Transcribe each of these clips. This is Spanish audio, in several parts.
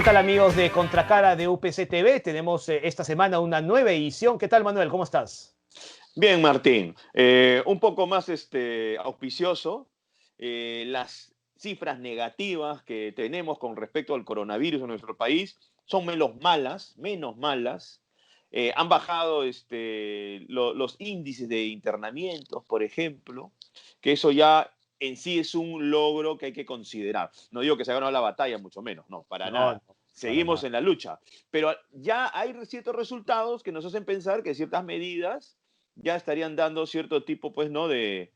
¿Qué tal, amigos de Contracara de UPC TV? Tenemos esta semana una nueva edición. ¿Qué tal, Manuel? ¿Cómo estás? Bien, Martín. Un poco más auspicioso. Las cifras negativas que tenemos con respecto al coronavirus en nuestro país son menos malas. Han bajado los índices de internamientos, por ejemplo, que eso ya en sí es un logro que hay que considerar. No digo que se ha ganado la batalla, mucho menos, no, para No, nada. no, para Seguimos nada. en la lucha. Pero ya hay ciertos resultados que nos hacen pensar que ciertas medidas ya estarían dando cierto tipo, pues, ¿no? de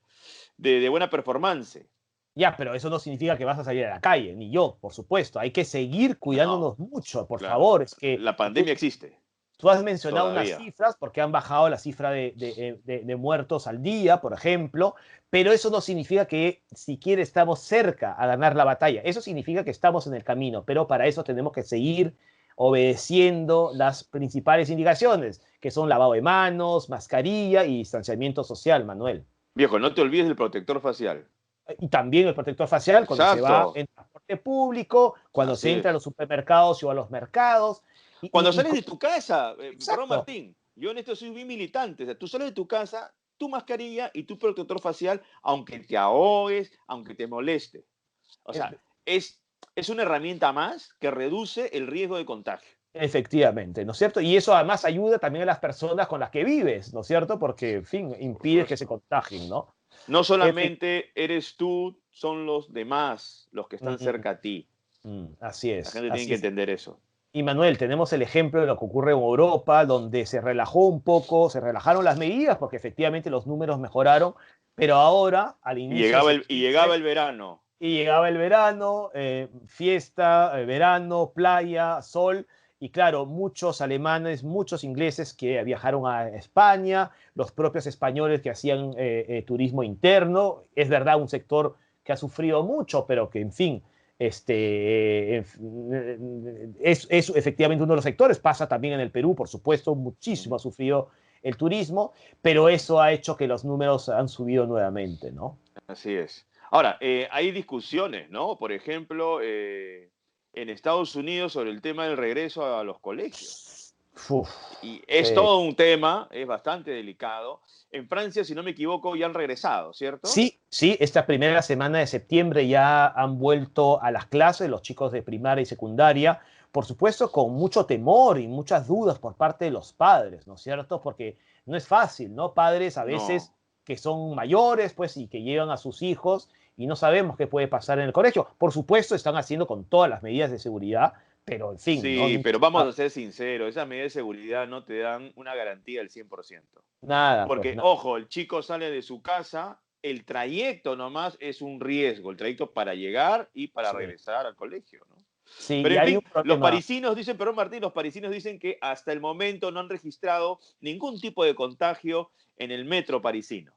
buena performance. Ya, pero eso no significa que vas a salir a la calle, ni yo, por supuesto. Hay que seguir No, cuidándonos mucho, por claro. favor. Es que La tú, pandemia existe tú has mencionado unas todavía. cifras porque han bajado la cifra de muertos al día, por ejemplo, pero eso no significa que siquiera estamos cerca a ganar la batalla. Eso significa que estamos en el camino, pero para eso tenemos que seguir obedeciendo las principales indicaciones, que son lavado de manos, mascarilla y distanciamiento social, Manuel. Viejo, no te olvides del protector facial. Y también el protector facial cuando se va Exacto. en transporte público, cuando Así se entra a es. los supermercados o a los mercados. Y, Cuando y, y sales de tu casa, perdón, exacto. Martín, yo en esto soy bien militante. O sea, tú sales de tu casa, tu mascarilla y tu protector facial, aunque te ahogues, aunque te moleste. O Eh, sea, es una herramienta más que reduce el riesgo de contagio. Efectivamente, ¿no es cierto? Y eso además ayuda también a las personas con las que vives, ¿no es cierto? Porque, en fin, Por impides que se supuesto. contagien, ¿no? No Efe- solamente eres tú, son los demás los que están mm, cerca a ti. Así La es, gente tiene así que es. entender eso. Y Manuel, tenemos el ejemplo de lo que ocurre en Europa, donde se relajó un poco, se relajaron las medidas porque efectivamente los números mejoraron, pero ahora, al inicio de Y llegaba septiembre, el verano. y llegaba el verano, fiesta, verano, playa, sol, y claro, muchos alemanes, muchos ingleses que viajaron a España, los propios españoles que hacían turismo interno, es verdad, un sector que ha sufrido mucho, pero que en fin, es efectivamente uno de los sectores, pasa también en el Perú, por supuesto, muchísimo ha Ujú. sufrido el turismo, pero eso ha hecho que los números han subido nuevamente, ¿no? Así es. Ahora, hay discusiones, ¿no? Por ejemplo, en Estados Unidos sobre el tema del regreso a los colegios. Uf, Y es sí. todo un tema, es bastante delicado. En Francia, si no me equivoco, ya han regresado, ¿cierto? Sí, sí, esta primera semana de septiembre ya han vuelto a las clases los chicos de primaria y secundaria, por supuesto con mucho temor y muchas dudas por parte de los padres, ¿no es cierto? Porque no es fácil, ¿no? Padres a No. veces que son mayores, pues, y que llevan a sus hijos y no sabemos qué puede pasar en el colegio. Por supuesto, están haciendo con todas las medidas de seguridad, pero en fin, ¿no? Sí, pero vamos a ser sinceros, esas medidas de seguridad no te dan una garantía del 100%. Nada, pues Porque, nada. ojo, el chico sale de su casa, el trayecto nomás es un riesgo, el trayecto para llegar y para Sí, regresar al colegio, ¿no? sí, Pero y en hay un fin, los problema. parisinos dicen, perdón Martín, los parisinos dicen que hasta el momento no han registrado ningún tipo de contagio en el metro parisino,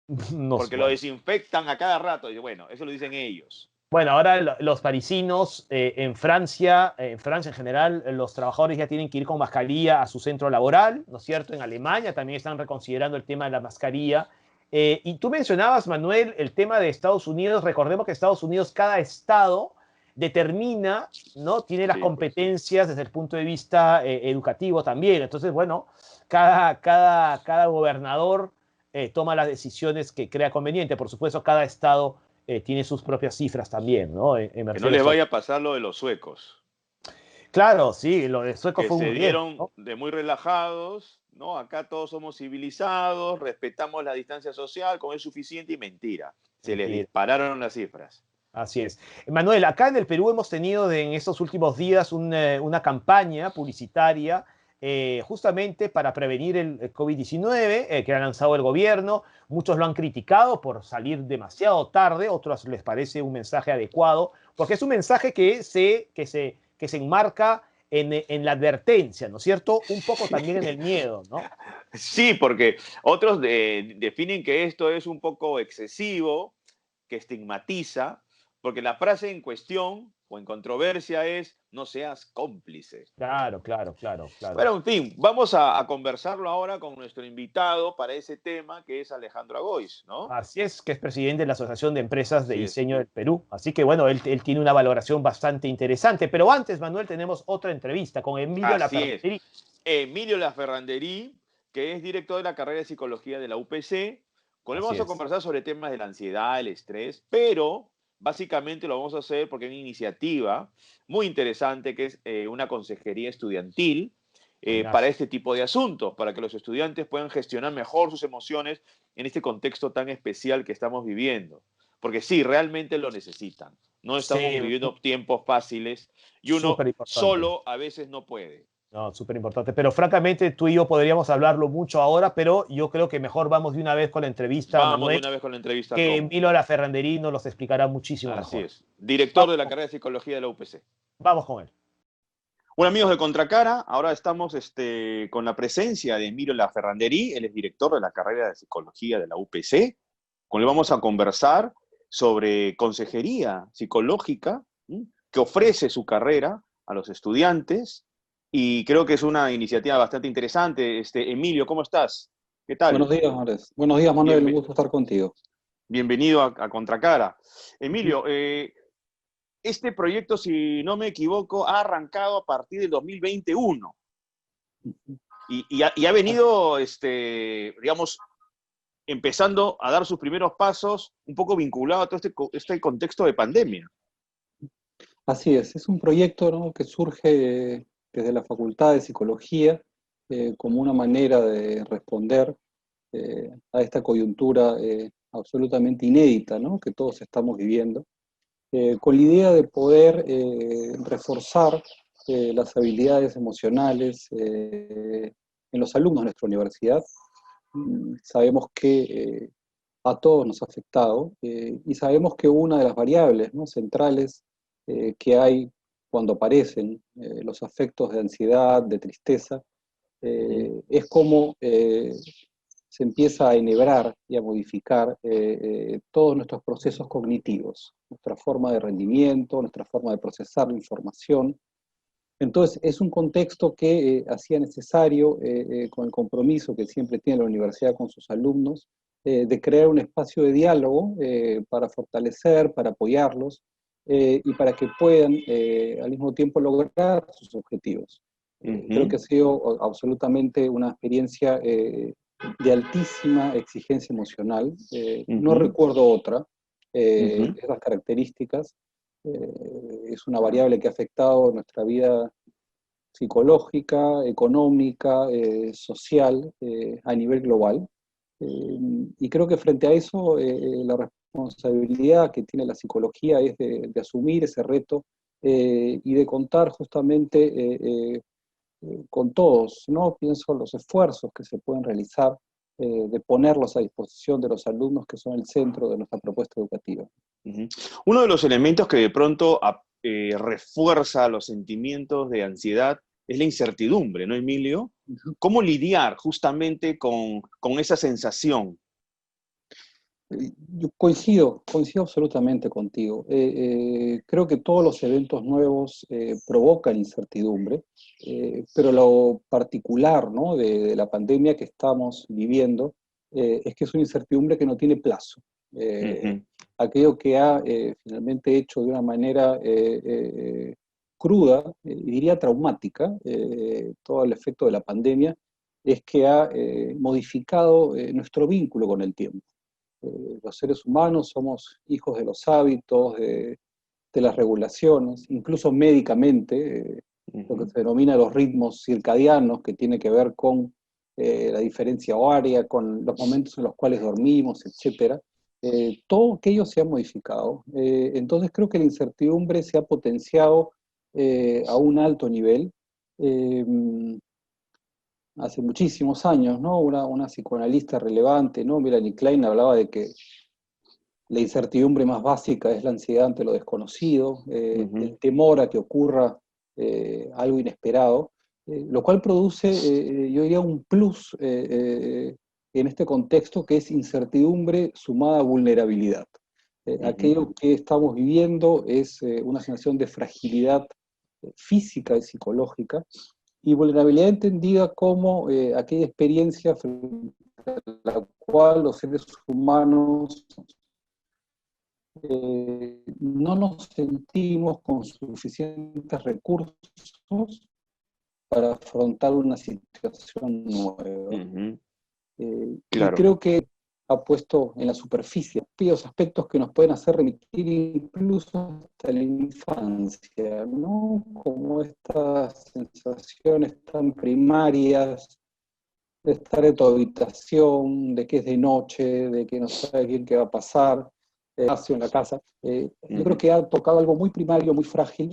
No, porque lo bueno. desinfectan a cada rato. Y bueno, eso lo dicen ellos. Bueno, ahora los parisinos en Francia en general, los trabajadores ya tienen que ir con mascarilla a su centro laboral, ¿no es cierto? En Alemania también están reconsiderando el tema de la mascarilla. Y tú mencionabas, Manuel, el tema de Estados Unidos. Recordemos que Estados Unidos, cada estado determina, ¿no? Tiene las Sí, pues. competencias desde el punto de vista educativo también. Entonces, bueno, cada gobernador toma las decisiones que crea conveniente. Por supuesto, cada estado tiene sus propias cifras también, ¿no? Me Que no refiero a les Estados vaya a Unidos. pasar lo de los suecos, Claro, sí, lo de Sueco que fue un se riesgo, dieron ¿no? de muy relajados, ¿no? Acá todos somos civilizados, respetamos la distancia social, como es suficiente y mentira. Se les Mentira. dispararon las cifras. Así es. Manuel, acá en el Perú hemos tenido en estos últimos días una campaña publicitaria justamente para prevenir el COVID-19 que ha lanzado el gobierno. Muchos lo han criticado por salir demasiado tarde, otros les parece un mensaje adecuado, porque es un mensaje que se enmarca en la advertencia, ¿no es cierto? Un poco también en el miedo, ¿no? Sí, porque otros definen que esto es un poco excesivo, que estigmatiza, porque la frase en cuestión o en controversia es no seas cómplice. Claro, claro, claro, claro. Pero en fin, vamos a conversarlo ahora con nuestro invitado para ese tema, que es Alejandro Agois, ¿no? Así es, que es presidente de la Asociación de Empresas de Así es. Diseño del Perú. Así que bueno, él tiene una valoración bastante interesante. Pero antes, Manuel, tenemos otra entrevista con Emilio Así es. Laferreri. Emilio Laferranderí, que es director de la carrera de psicología de la UPC. Con él Así vamos a es. conversar sobre temas de la ansiedad, el estrés, pero básicamente lo vamos a hacer porque hay una iniciativa muy interesante que es una consejería estudiantil para Buenazo. este tipo de asuntos, para que los estudiantes puedan gestionar mejor sus emociones en este contexto tan especial que estamos viviendo. Porque sí, realmente lo necesitan. No estamos Sí, viviendo tiempos fáciles y uno súper importante. solo a veces no puede. No, súper importante. Pero francamente, tú y yo podríamos hablarlo mucho ahora, pero yo creo que mejor vamos de una vez con la entrevista, Vamos de Manuel, una vez con la entrevista que con... Emilio Laferranderi nos los explicará muchísimo Así mejor. es, director Vamos de la con, carrera de psicología de la UPC. vamos con él. Bueno, amigos de Contracara, ahora estamos con la presencia de Emilio Laferranderí, él es director de la carrera de psicología de la UPC. Con él vamos a conversar sobre consejería psicológica, ¿sí?, que ofrece su carrera a los estudiantes, y creo que es una iniciativa bastante interesante. Emilio, ¿cómo estás? ¿Qué Buenos tal? días, Andrés. Buenos días, Manuel. Un Bienve- gusto estar contigo. bienvenido a Contracara. Ujú. Emilio, este proyecto, si no me equivoco, ha arrancado a partir del 2021 y ha venido, digamos, empezando a dar sus primeros pasos un poco vinculado a todo este contexto de pandemia. Así es un proyecto, ¿no?, que surge desde la Facultad de Psicología como una manera de responder a esta coyuntura absolutamente inédita, ¿no?, que todos estamos viviendo, con la idea de poder reforzar las habilidades emocionales en los alumnos de nuestra universidad. Sabemos que a todos nos ha afectado y sabemos que una de las variables, ¿no?, centrales que hay cuando aparecen los afectos de ansiedad, de tristeza, Ujú, es cómo se empieza a enhebrar y a modificar todos nuestros procesos cognitivos, nuestra forma de rendimiento, nuestra forma de procesar la información. Entonces, es un contexto que hacía necesario, con el compromiso que siempre tiene la universidad con sus alumnos, de crear un espacio de diálogo para fortalecer, para apoyarlos y para que puedan al mismo tiempo lograr sus objetivos. Creo que ujú, ha sido absolutamente una experiencia de altísima exigencia emocional. No ujú, recuerdo otra ujú, de esas características. Es una variable que ha afectado nuestra vida psicológica, económica, social, a nivel global. Eh, y creo que frente a eso, la responsabilidad que tiene la psicología es de asumir ese reto y de contar justamente con todos, ¿no? Pienso en los esfuerzos que se pueden realizar, de ponerlos a disposición de los alumnos que son el centro de nuestra propuesta educativa. ujú. Uno de los elementos que de pronto refuerza los sentimientos de ansiedad es la incertidumbre, ¿no, Emilio? ¿Cómo lidiar justamente con esa sensación? Yo coincido absolutamente contigo. Creo que todos los eventos nuevos provocan incertidumbre, pero lo particular, ¿no?, de la pandemia que estamos viviendo es que es una incertidumbre que no tiene plazo. Eh, Ujú, Aquello que ha finalmente hecho de una manera cruda, y diría traumática, todo el efecto de la pandemia, es que ha modificado nuestro vínculo con el tiempo. Los seres humanos somos hijos de los hábitos, de las regulaciones, incluso médicamente, lo que ujú, se denomina los ritmos circadianos, que tiene que ver con la diferencia horaria, con los momentos en los cuales dormimos, etcétera. Todo aquello se ha modificado. Entonces creo que la incertidumbre se ha potenciado a un alto nivel. Eh, Hace muchísimos años, ¿no? Una psicoanalista relevante, ¿no?, Melanie Klein, hablaba de que la incertidumbre más básica es la ansiedad ante lo desconocido, ujú, el temor a que ocurra algo inesperado, lo cual produce, yo diría, un plus en este contexto que es incertidumbre sumada a vulnerabilidad. Aquello que estamos viviendo es una sensación de fragilidad física y psicológica, y vulnerabilidad entendida como aquella experiencia frente a la cual los seres humanos no nos sentimos con suficientes recursos para afrontar una situación nueva. Y Claro. creo que ha puesto en la superficie aquellos aspectos que nos pueden hacer remitir incluso hasta la infancia, ¿no? Como estas sensaciones tan primarias de estar en tu habitación, de que es de noche, de que no sabes bien qué va a pasar, espacio en la casa. Yo creo que ha tocado algo muy primario, muy frágil,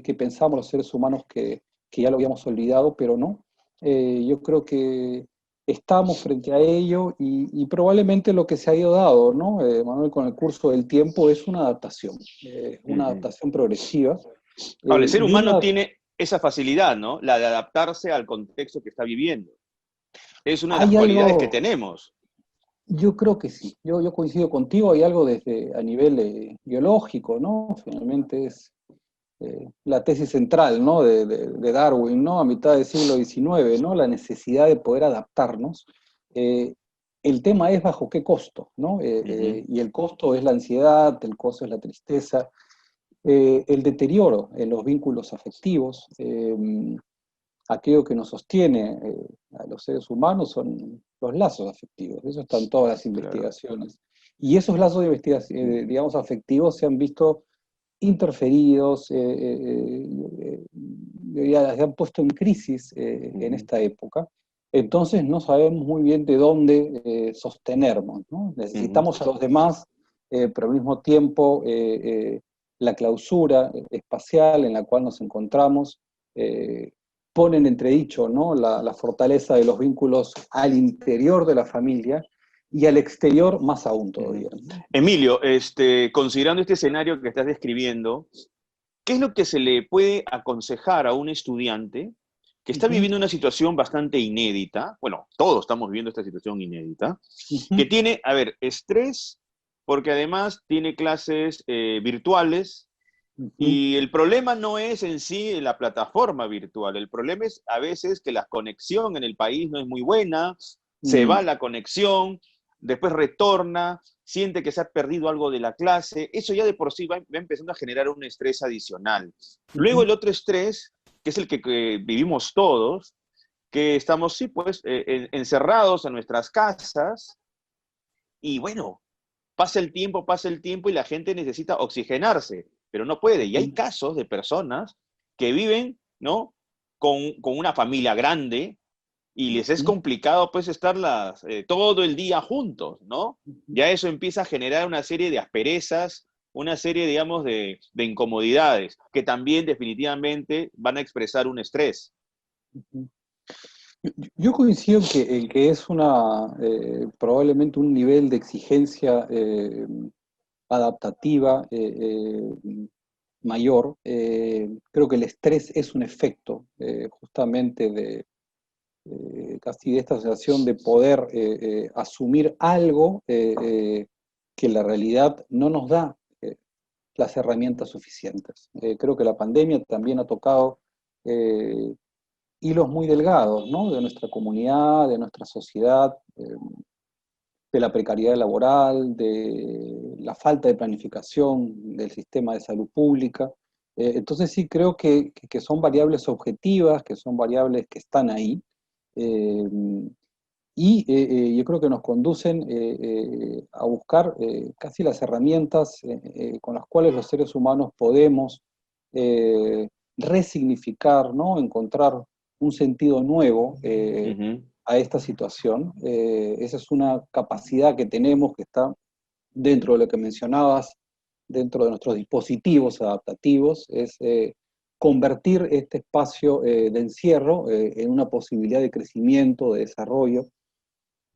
que pensamos los seres humanos que ya lo habíamos olvidado, pero no. Yo creo que estamos frente a ello y probablemente lo que se ha ido dado, ¿no? Manuel, con el curso del tiempo es una adaptación progresiva. Ahora, el ser Y humano una, tiene esa facilidad, ¿no? La de adaptarse al contexto que está viviendo. Es una de las hay cualidades que algo, tenemos. yo creo que sí, yo coincido contigo, hay algo desde a nivel biológico, ¿no? Finalmente es la tesis central, ¿no? de Darwin, ¿no? A mitad del siglo XIX, ¿no? La necesidad de poder adaptarnos. Eh, el tema es bajo qué costo, ¿no? Y el costo es la ansiedad, el costo es la tristeza, el deterioro en los vínculos afectivos. Aquello que nos sostiene a los seres humanos son los lazos afectivos, eso están todas las Claro. investigaciones. Y esos lazos de digamos, afectivos se han visto interferidos, ya se han puesto en crisis en esta época. Entonces no sabemos muy bien de dónde sostenernos, ¿no? Necesitamos a los demás, pero al mismo tiempo la clausura espacial en la cual nos encontramos pone en entredicho, ¿no? la fortaleza de los vínculos al interior de la familia y al exterior más aún todavía. Emilio, considerando este escenario que estás describiendo, ¿qué es lo que se le puede aconsejar a un estudiante que está viviendo una situación bastante inédita? Bueno, todos estamos viviendo esta situación inédita, que tiene, a ver, estrés, porque además tiene clases virtuales, y el problema no es en sí la plataforma virtual, el problema es a veces que la conexión en el país no es muy buena, se va la conexión, después retorna, siente que se ha perdido algo de la clase, eso ya de por sí va empezando a generar un estrés adicional. Luego el otro estrés, que es el que vivimos todos, que estamos, sí, pues, encerrados en nuestras casas, y bueno, pasa el tiempo y la gente necesita oxigenarse, pero no puede. Y hay casos de personas que viven, ¿no? Con una familia grande y les es complicado pues estar todo el día juntos, ¿no? Ya eso empieza a generar una serie de asperezas, una serie, digamos, de incomodidades que también definitivamente van a expresar un estrés. Yo coincido en que es probablemente un nivel de exigencia adaptativa mayor. Creo que el estrés es un efecto justamente casi de esta sensación de poder asumir algo que la realidad no nos da las herramientas suficientes. Creo que la pandemia también ha tocado hilos muy delgados, ¿no? De nuestra comunidad, de nuestra sociedad, de la precariedad laboral, de la falta de planificación del sistema de salud pública. Entonces sí creo que son variables objetivas, que son variables que están ahí, eh, yo creo que nos conducen a buscar casi las herramientas con las cuales los seres humanos podemos resignificar, ¿no? Encontrar un sentido nuevo a esta situación. Esa es una capacidad que tenemos que está dentro de lo que mencionabas, dentro de nuestros dispositivos adaptativos, es convertir este espacio de encierro en una posibilidad de crecimiento, de desarrollo.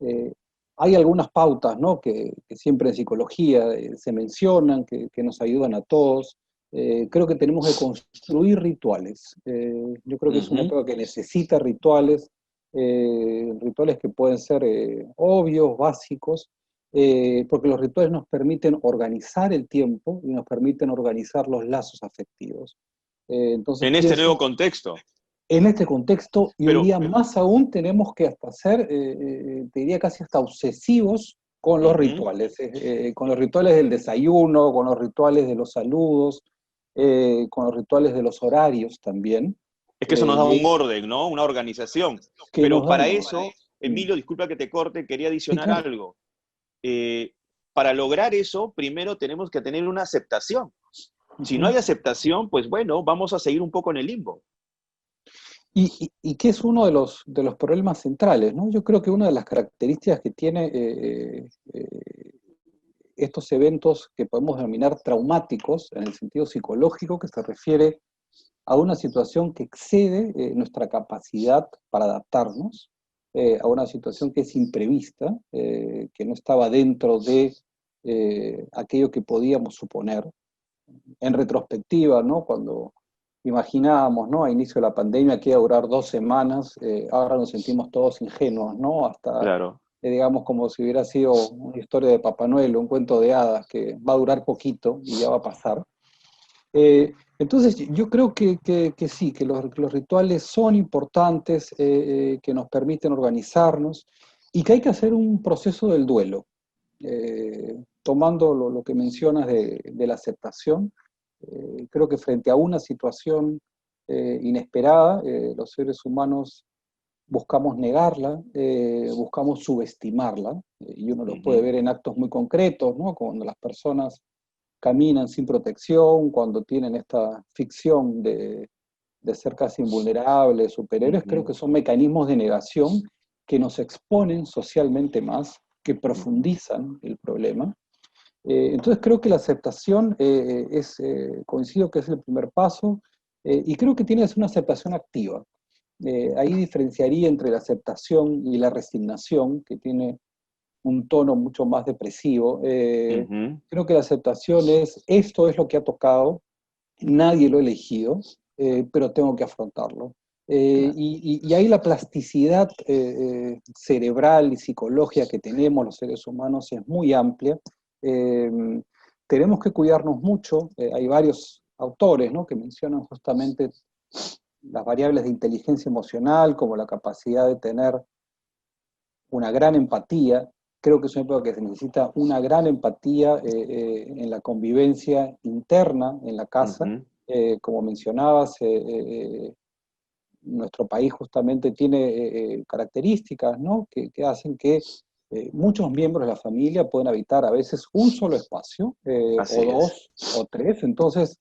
Eh, Hay algunas pautas, ¿no? que siempre en psicología se mencionan, que nos ayudan a todos. Creo que tenemos que construir rituales. Yo creo que es una época que necesita rituales, rituales que pueden ser obvios, básicos, porque los rituales nos permiten organizar el tiempo y nos permiten organizar los lazos afectivos. Entonces En este nuevo pienso, contexto. en este contexto, y hoy Pero, día más aún, tenemos que hasta ser, te diría casi hasta obsesivos con los rituales del desayuno, con los rituales de los saludos, con los rituales de los horarios también. es que eso nos da Y un orden, ¿no? Una organización. que nos Pero da para un eso, orden. Emilio, disculpa que te corte, quería Sí, adicionar claro. algo. Para lograr eso, primero tenemos que tener una aceptación. Si no Ujú. hay aceptación, pues bueno, vamos a seguir un poco en el limbo. Y que es uno de los problemas centrales, ¿no? Yo creo que una de las características que tiene estos eventos que podemos denominar traumáticos en el sentido psicológico, que se refiere a una situación que excede nuestra capacidad para adaptarnos, a una situación que es imprevista, que no estaba dentro de aquello que podíamos suponer. En retrospectiva, ¿no? Cuando imaginábamos, ¿no? A inicio de la pandemia que iba a durar 2 semanas, ahora nos sentimos todos ingenuos, ¿no? Hasta, Claro. digamos, como si hubiera sido una historia de Papá Noel, un cuento de hadas que va a durar poquito y ya va a pasar. Entonces, yo creo que sí, que los rituales son importantes, que nos permiten organizarnos y que hay que hacer un proceso del duelo. Tomando lo que mencionas de la aceptación, creo que frente a una situación inesperada, los seres humanos buscamos negarla, buscamos subestimarla, y uno lo puede Ujú, ver en actos muy concretos, ¿no? Cuando las personas caminan sin protección, cuando tienen esta ficción de ser casi invulnerables, superhéroes, creo ujú, que son mecanismos de negación que nos exponen socialmente más, que ujú, profundizan el problema. Entonces creo que la aceptación coincido que es el primer paso, y creo que tiene que ser una aceptación activa. Ahí diferenciaría entre la aceptación y la resignación, que tiene un tono mucho más depresivo. ujú, Creo que la aceptación es, esto es lo que ha tocado, nadie lo ha elegido, pero tengo que afrontarlo. claro. Y ahí la plasticidad cerebral y psicológica que tenemos los seres humanos es muy amplia. Eh, Tenemos que cuidarnos mucho. Hay varios autores, ¿no? Que mencionan justamente las variables de inteligencia emocional, como la capacidad de tener una gran empatía. Creo que es una época que se necesita una gran empatía en la convivencia interna en la casa. Ujú, Como mencionabas, nuestro país justamente tiene características, ¿no? Que hacen que muchos miembros de la familia pueden habitar a veces un solo espacio, o así es. dos, o tres. Entonces,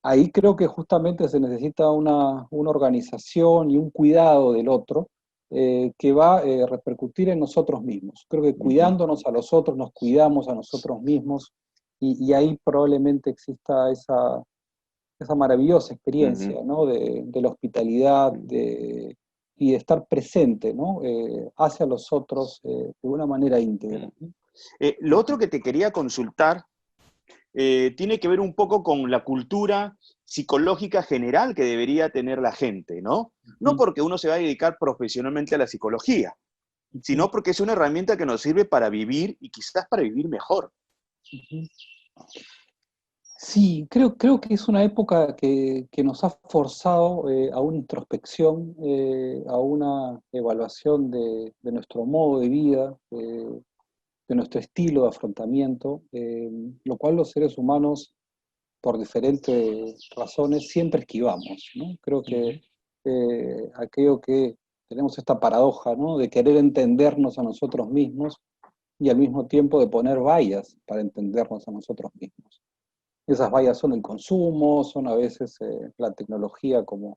ahí creo que justamente se necesita una organización y un cuidado del otro que va a repercutir en nosotros mismos. Creo que Ujú, cuidándonos a los otros, nos cuidamos a nosotros mismos, y ahí probablemente exista esa maravillosa ujú, experiencia, ¿no? De la hospitalidad ujú. y de estar presente, ¿no? Hacia los otros de una manera íntegra, Mm. ¿no? Lo otro que te quería consultar tiene que ver un poco con la cultura psicológica general que debería tener la gente, ¿no? No Ujú, porque uno se va a dedicar profesionalmente a la psicología, ujú, sino porque es una herramienta que nos sirve para vivir y quizás para vivir mejor. ujú. Sí, creo que es una época que nos ha forzado a una introspección, a una evaluación de nuestro modo de vida, de nuestro estilo de afrontamiento, lo cual los seres humanos, por diferentes razones, siempre esquivamos, ¿no? Creo que Ujú, aquello que tenemos esta paradoja, ¿no? De querer entendernos a nosotros mismos y al mismo tiempo de poner vallas para entendernos a nosotros mismos. Esas vallas son el consumo, son a veces la tecnología como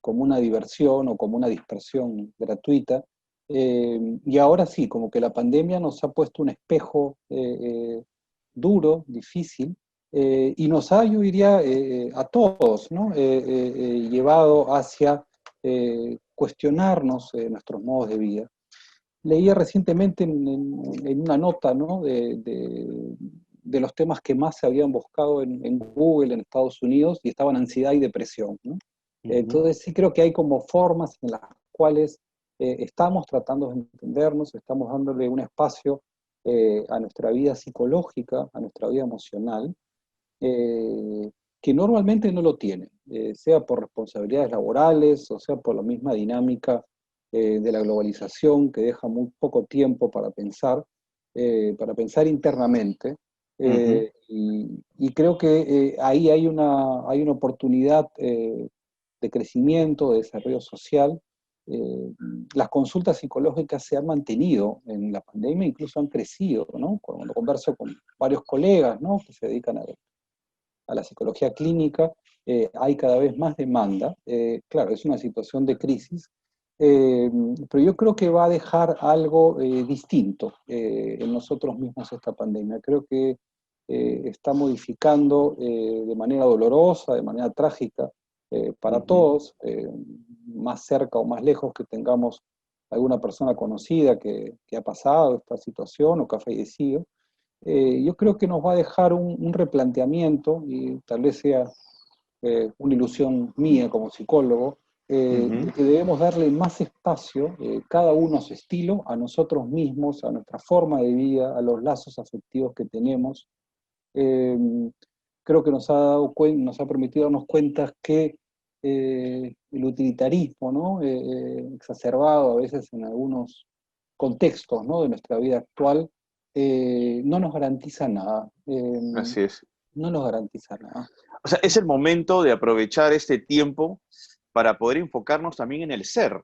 una diversión o como una dispersión gratuita. Y ahora sí, como que la pandemia nos ha puesto un espejo duro, difícil, y nos ha, yo diría, a todos, ¿no? Llevado hacia cuestionarnos nuestros modos de vida. Leía recientemente en una nota, ¿no? De los temas que más se habían buscado en Google en Estados Unidos, y estaban ansiedad y depresión, ¿no? ujú, Entonces sí creo que hay como formas en las cuales estamos tratando de entendernos, estamos dándole un espacio a nuestra vida psicológica, a nuestra vida emocional, que normalmente no lo tienen, sea por responsabilidades laborales o sea por la misma dinámica de la globalización que deja muy poco tiempo para pensar internamente. Y creo que ahí hay una oportunidad de crecimiento, de desarrollo social. Las consultas psicológicas se han mantenido en la pandemia, incluso han crecido, ¿no? Cuando converso con varios colegas, ¿no?, que se dedican a la psicología clínica, hay cada vez más demanda. Claro, es una situación de crisis, pero yo creo que va a dejar algo distinto en nosotros mismos esta pandemia. Creo que está modificando de manera dolorosa, de manera trágica, para todos, más cerca o más lejos que tengamos alguna persona conocida que ha pasado esta situación o que ha fallecido. Yo creo que nos va a dejar un replanteamiento, y tal vez sea una ilusión mía como psicólogo, de que debemos darle más espacio, cada uno a su estilo, a nosotros mismos, a nuestra forma de vida, a los lazos afectivos que tenemos. Eh, Creo que nos ha permitido darnos cuenta que el utilitarismo, ¿no?, exacerbado a veces en algunos contextos, ¿no?, de nuestra vida actual, no nos garantiza nada. Así es. No nos garantiza nada. O sea, es el momento de aprovechar este tiempo para poder enfocarnos también en el ser,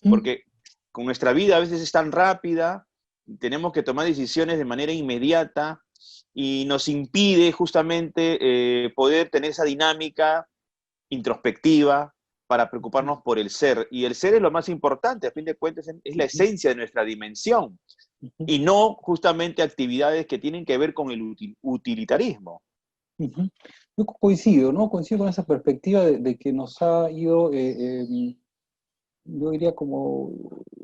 porque con nuestra vida a veces es tan rápida, tenemos que tomar decisiones de manera inmediata y nos impide justamente poder tener esa dinámica introspectiva para preocuparnos por el ser. Y el ser es lo más importante, a fin de cuentas es la esencia de nuestra dimensión, y no justamente actividades que tienen que ver con el utilitarismo. Yo coincido, ¿no? Coincido con esa perspectiva de que nos ha ido, yo diría, como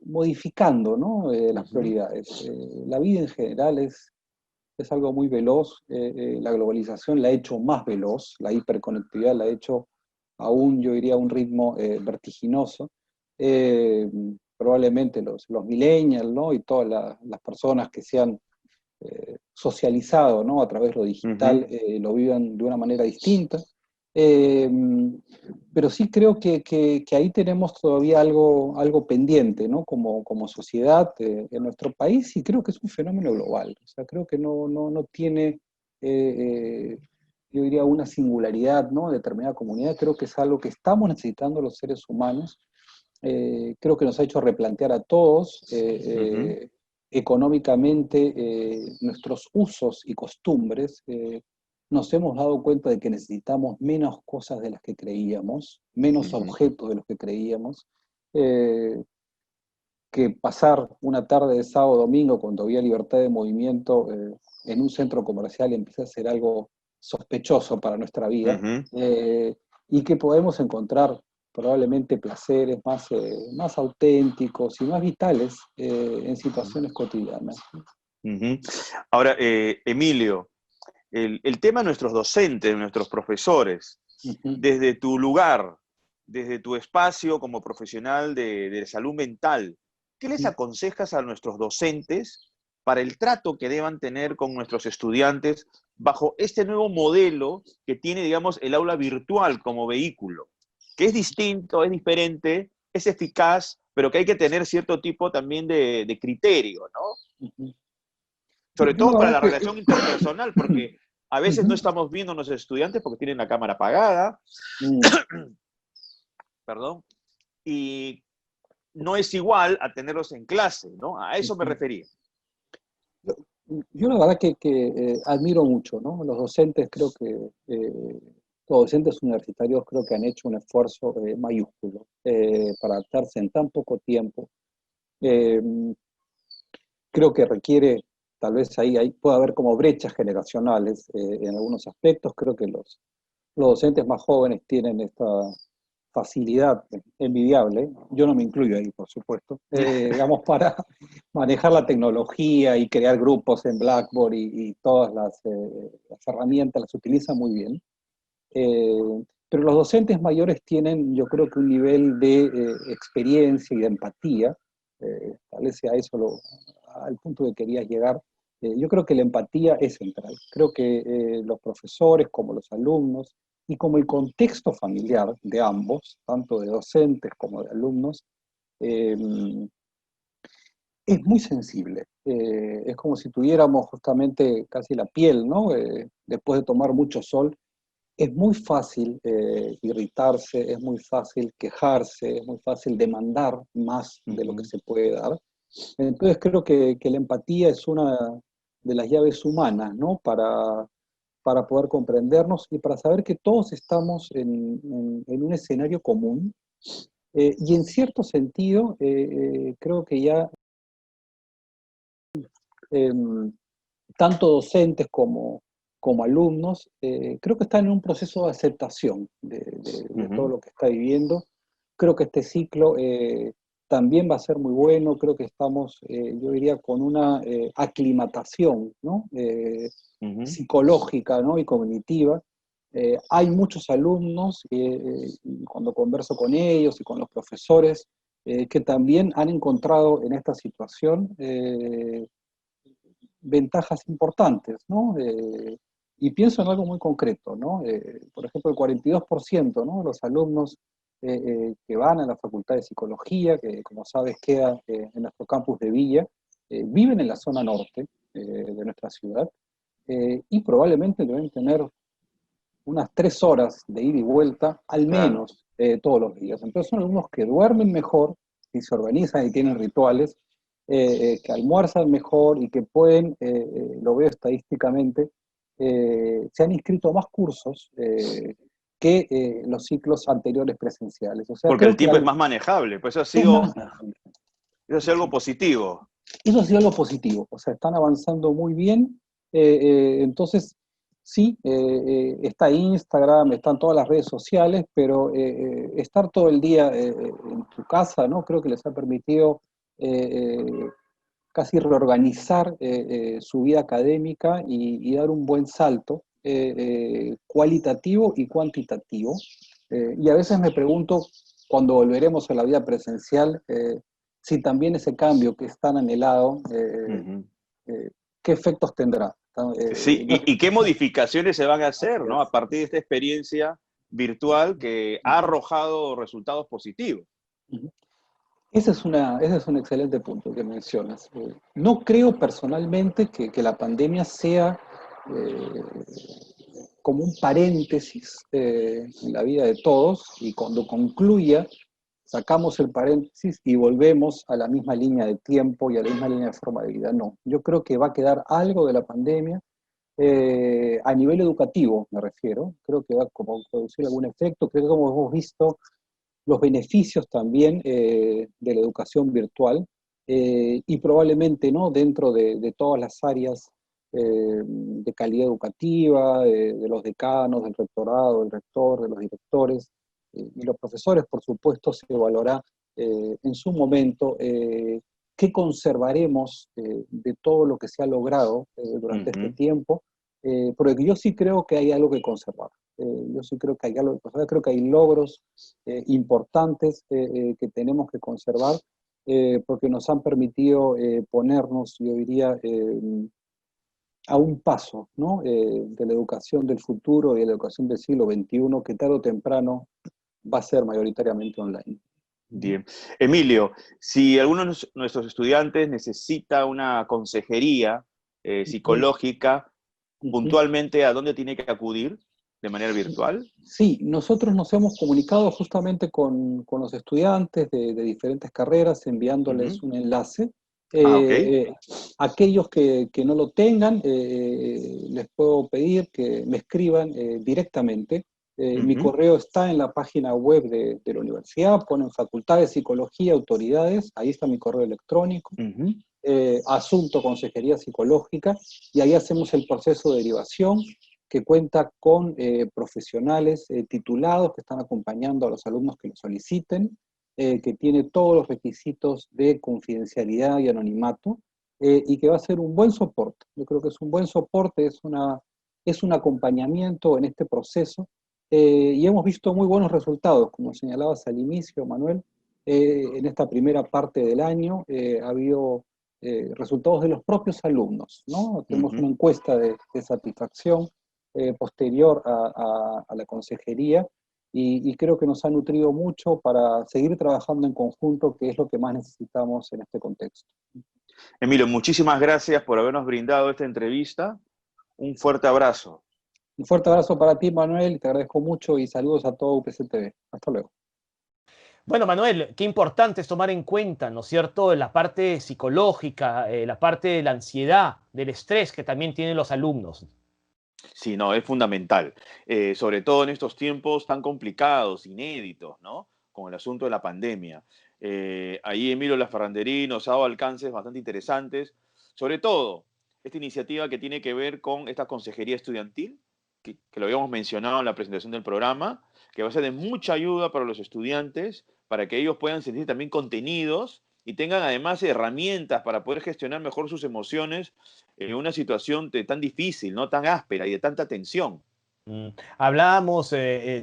modificando, ¿no?, las prioridades. La vida en general es algo muy veloz. La globalización la ha hecho más veloz, la hiperconectividad la ha hecho aún, yo diría, a un ritmo vertiginoso. Probablemente los millennials, ¿no?, y todas las personas que se han socializado, ¿no?, a través de lo digital, lo vivan de una manera distinta. Pero sí creo que ahí tenemos todavía algo pendiente, ¿no?, como sociedad en nuestro país, y creo que es un fenómeno global. O sea, creo que no tiene, yo diría, una singularidad, ¿no?, de determinada comunidad. Creo que es algo que estamos necesitando los seres humanos. Creo que nos ha hecho replantear a todos económicamente nuestros usos y costumbres. Nos hemos dado cuenta de que necesitamos menos cosas de las que creíamos, menos objetos de los que creíamos, que pasar una tarde de sábado o domingo cuando había libertad de movimiento en un centro comercial empieza a ser algo sospechoso para nuestra vida, y que podemos encontrar probablemente placeres más auténticos y más vitales en situaciones cotidianas. Ahora, Emilio, el tema de nuestros docentes, nuestros profesores, desde tu lugar, desde tu espacio como profesional de salud mental, ¿qué les aconsejas a nuestros docentes para el trato que deban tener con nuestros estudiantes bajo este nuevo modelo que tiene, digamos, el aula virtual como vehículo? Que es distinto, es diferente, es eficaz, pero que hay que tener cierto tipo también de criterio, ¿no? Sobre todo para la relación interpersonal, porque a veces no estamos viendo a nuestros estudiantes porque tienen la cámara apagada, perdón, y no es igual a tenerlos en clase, ¿no? A eso me refería. Yo la verdad que admiro mucho, ¿no? Los docentes, creo que los docentes universitarios creo que han hecho un esfuerzo mayúsculo para adaptarse en tan poco tiempo. Creo que requiere, tal vez ahí puede haber como brechas generacionales en algunos aspectos. Creo que los docentes más jóvenes tienen esta facilidad envidiable, yo no me incluyo ahí, por supuesto, digamos, para manejar la tecnología y crear grupos en Blackboard y todas las herramientas las utilizan muy bien. Pero los docentes mayores tienen, yo creo que un nivel de experiencia y de empatía, tal vez sea eso al punto que querías llegar, Yo creo que la empatía es central. Creo que los profesores, como los alumnos, y como el contexto familiar de ambos, tanto de docentes como de alumnos, eh, es muy sensible. Es como si tuviéramos justamente casi la piel, ¿no? Después de tomar mucho sol, es muy fácil irritarse, es muy fácil quejarse, es muy fácil demandar más de lo que se puede dar. Entonces creo que la empatía es una de las llaves humanas, ¿no? Para poder comprendernos y para saber que todos estamos en un escenario común. Y en cierto sentido, creo que ya em, tanto docentes como alumnos, creo que están en un proceso de aceptación de todo lo que está viviendo. Creo que este ciclo también va a ser muy bueno, creo que estamos, yo diría, con una aclimatación, ¿no? Psicológica, ¿no? Y cognitiva. Hay muchos alumnos, cuando converso con ellos y con los profesores, que también han encontrado en esta situación ventajas importantes, ¿no? Y pienso en algo muy concreto, ¿no? Por ejemplo, el 42%, ¿no? de los alumnos que van a la Facultad de Psicología, que como sabes queda en nuestro campus de Villa, viven en la zona norte de nuestra ciudad, y probablemente deben tener unas 3 horas de ida y vuelta, al Claro. menos todos los días. Entonces son alumnos que duermen mejor y se organizan y tienen rituales, que almuerzan mejor y que pueden, lo veo estadísticamente, se han inscrito a más cursos que los ciclos anteriores presenciales. O sea, Porque el creo que tiempo es más manejable, pues es más. eso ha sido algo positivo. Eso ha sido lo positivo, o sea, están avanzando muy bien. Entonces, sí, está Instagram, están todas las redes sociales, pero estar todo el día en tu casa, ¿no? Creo que les ha permitido casi reorganizar su vida académica y dar un buen salto cualitativo y cuantitativo. Y a veces me pregunto, cuando volveremos a la vida presencial, si también ese cambio que es tan anhelado, eh, ¿qué efectos tendrá? Sí, Yo, ¿y qué modificaciones se van a hacer, ¿no? A partir de esta experiencia virtual que ha arrojado resultados positivos. ese es un excelente punto que mencionas. No creo personalmente que la pandemia sea eh, como un paréntesis en la vida de todos, y cuando concluya, sacamos el paréntesis y volvemos a la misma línea de tiempo y a la misma línea de forma de vida. No, yo creo que va a quedar algo de la pandemia a nivel educativo, me refiero. Creo que va a como producir algún efecto. Creo que como hemos visto los beneficios también de la educación virtual, y probablemente no dentro de todas las áreas de calidad educativa, de los decanos, del rectorado, del rector, de los directores y los profesores. Por supuesto, se evaluará en su momento qué conservaremos de todo lo que se ha logrado durante este tiempo, porque yo sí creo que hay algo que conservar. Yo sí creo que hay algo que conservar, creo que hay logros importantes que tenemos que conservar, porque nos han permitido ponernos, yo diría, a un paso, ¿no? De la educación del futuro y de la educación del siglo XXI, que tarde o temprano va a ser mayoritariamente online. Bien. Emilio, si alguno de nuestros estudiantes necesita una consejería psicológica, puntualmente, ¿a dónde tiene que acudir de manera virtual? Sí, nosotros nos hemos comunicado justamente con los estudiantes de diferentes carreras, enviándoles un enlace. Ok. Aquellos que no lo tengan, les puedo pedir que me escriban directamente. Mi correo está en la página web de la universidad, ponen Facultad de Psicología, Autoridades, ahí está mi correo electrónico, asunto Consejería Psicológica, y ahí hacemos el proceso de derivación, que cuenta con profesionales titulados que están acompañando a los alumnos que lo soliciten, que tiene todos los requisitos de confidencialidad y anonimato, y que va a ser un buen soporte. Yo creo que es un buen soporte, es un acompañamiento en este proceso, y hemos visto muy buenos resultados, como señalabas al inicio, Manuel. En esta primera parte del año ha habido resultados de los propios alumnos, ¿no? Tenemos Ujú. una encuesta de satisfacción posterior a la consejería y creo que nos ha nutrido mucho para seguir trabajando en conjunto, que es lo que más necesitamos en este contexto. Emilio, muchísimas gracias por habernos brindado esta entrevista. Un fuerte abrazo. Un fuerte abrazo para ti, Manuel, te agradezco mucho y saludos a todo UPC TV. Hasta luego. Bueno, Manuel, qué importante es tomar en cuenta, ¿no es cierto?, la parte psicológica, la parte de la ansiedad, del estrés que también tienen los alumnos. Sí, no, es fundamental. Sobre todo en estos tiempos tan complicados, inéditos, ¿no? Con el asunto de la pandemia. Ahí Emilio Laferranderí nos ha dado alcances bastante interesantes. Sobre todo, esta iniciativa que tiene que ver con esta consejería estudiantil, que lo habíamos mencionado en la presentación del programa, que va a ser de mucha ayuda para los estudiantes, para que ellos puedan sentir también contenidos y tengan además herramientas para poder gestionar mejor sus emociones en una situación tan difícil, ¿no? Tan áspera y de tanta tensión. Mm. Hablábamos,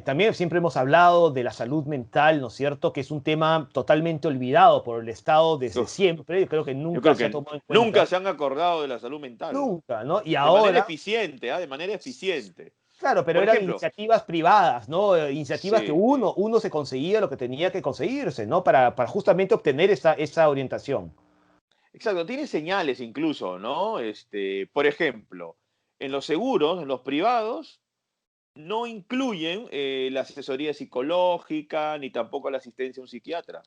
también siempre hemos hablado de la salud mental, ¿no es cierto?, que es un tema totalmente olvidado por el Estado desde Uf, siempre. Yo creo que yo nunca creo se ha que tomado en nunca cuenta. se han acordado de la salud mental. Nunca, ¿no? Y De manera ahora, eficiente, ¿ah? De manera eficiente. claro, pero Por eran ejemplo, iniciativas privadas, ¿no? Iniciativas que sí, uno se conseguía lo que tenía que conseguirse, ¿no? Para justamente obtener esa orientación. exacto, tiene señales incluso, ¿no? Por ejemplo, en los seguros, en los privados, no incluyen la asesoría psicológica ni tampoco la asistencia a un psiquiatra.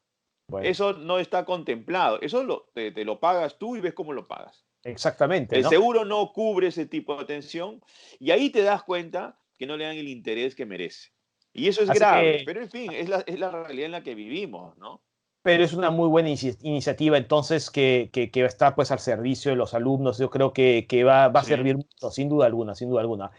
Bueno, Eso no está contemplado. Eso te lo pagas tú y ves cómo lo pagas. exactamente, El ¿no? seguro no cubre ese tipo de atención y ahí te das cuenta que no le dan el interés que merece. Y eso es Así grave, que, pero en fin, es la realidad en la que vivimos, ¿no? pero es una muy buena iniciativa entonces que está pues al servicio de los alumnos. Yo creo que va a Sí. servir mucho, sin duda alguna, sin duda alguna.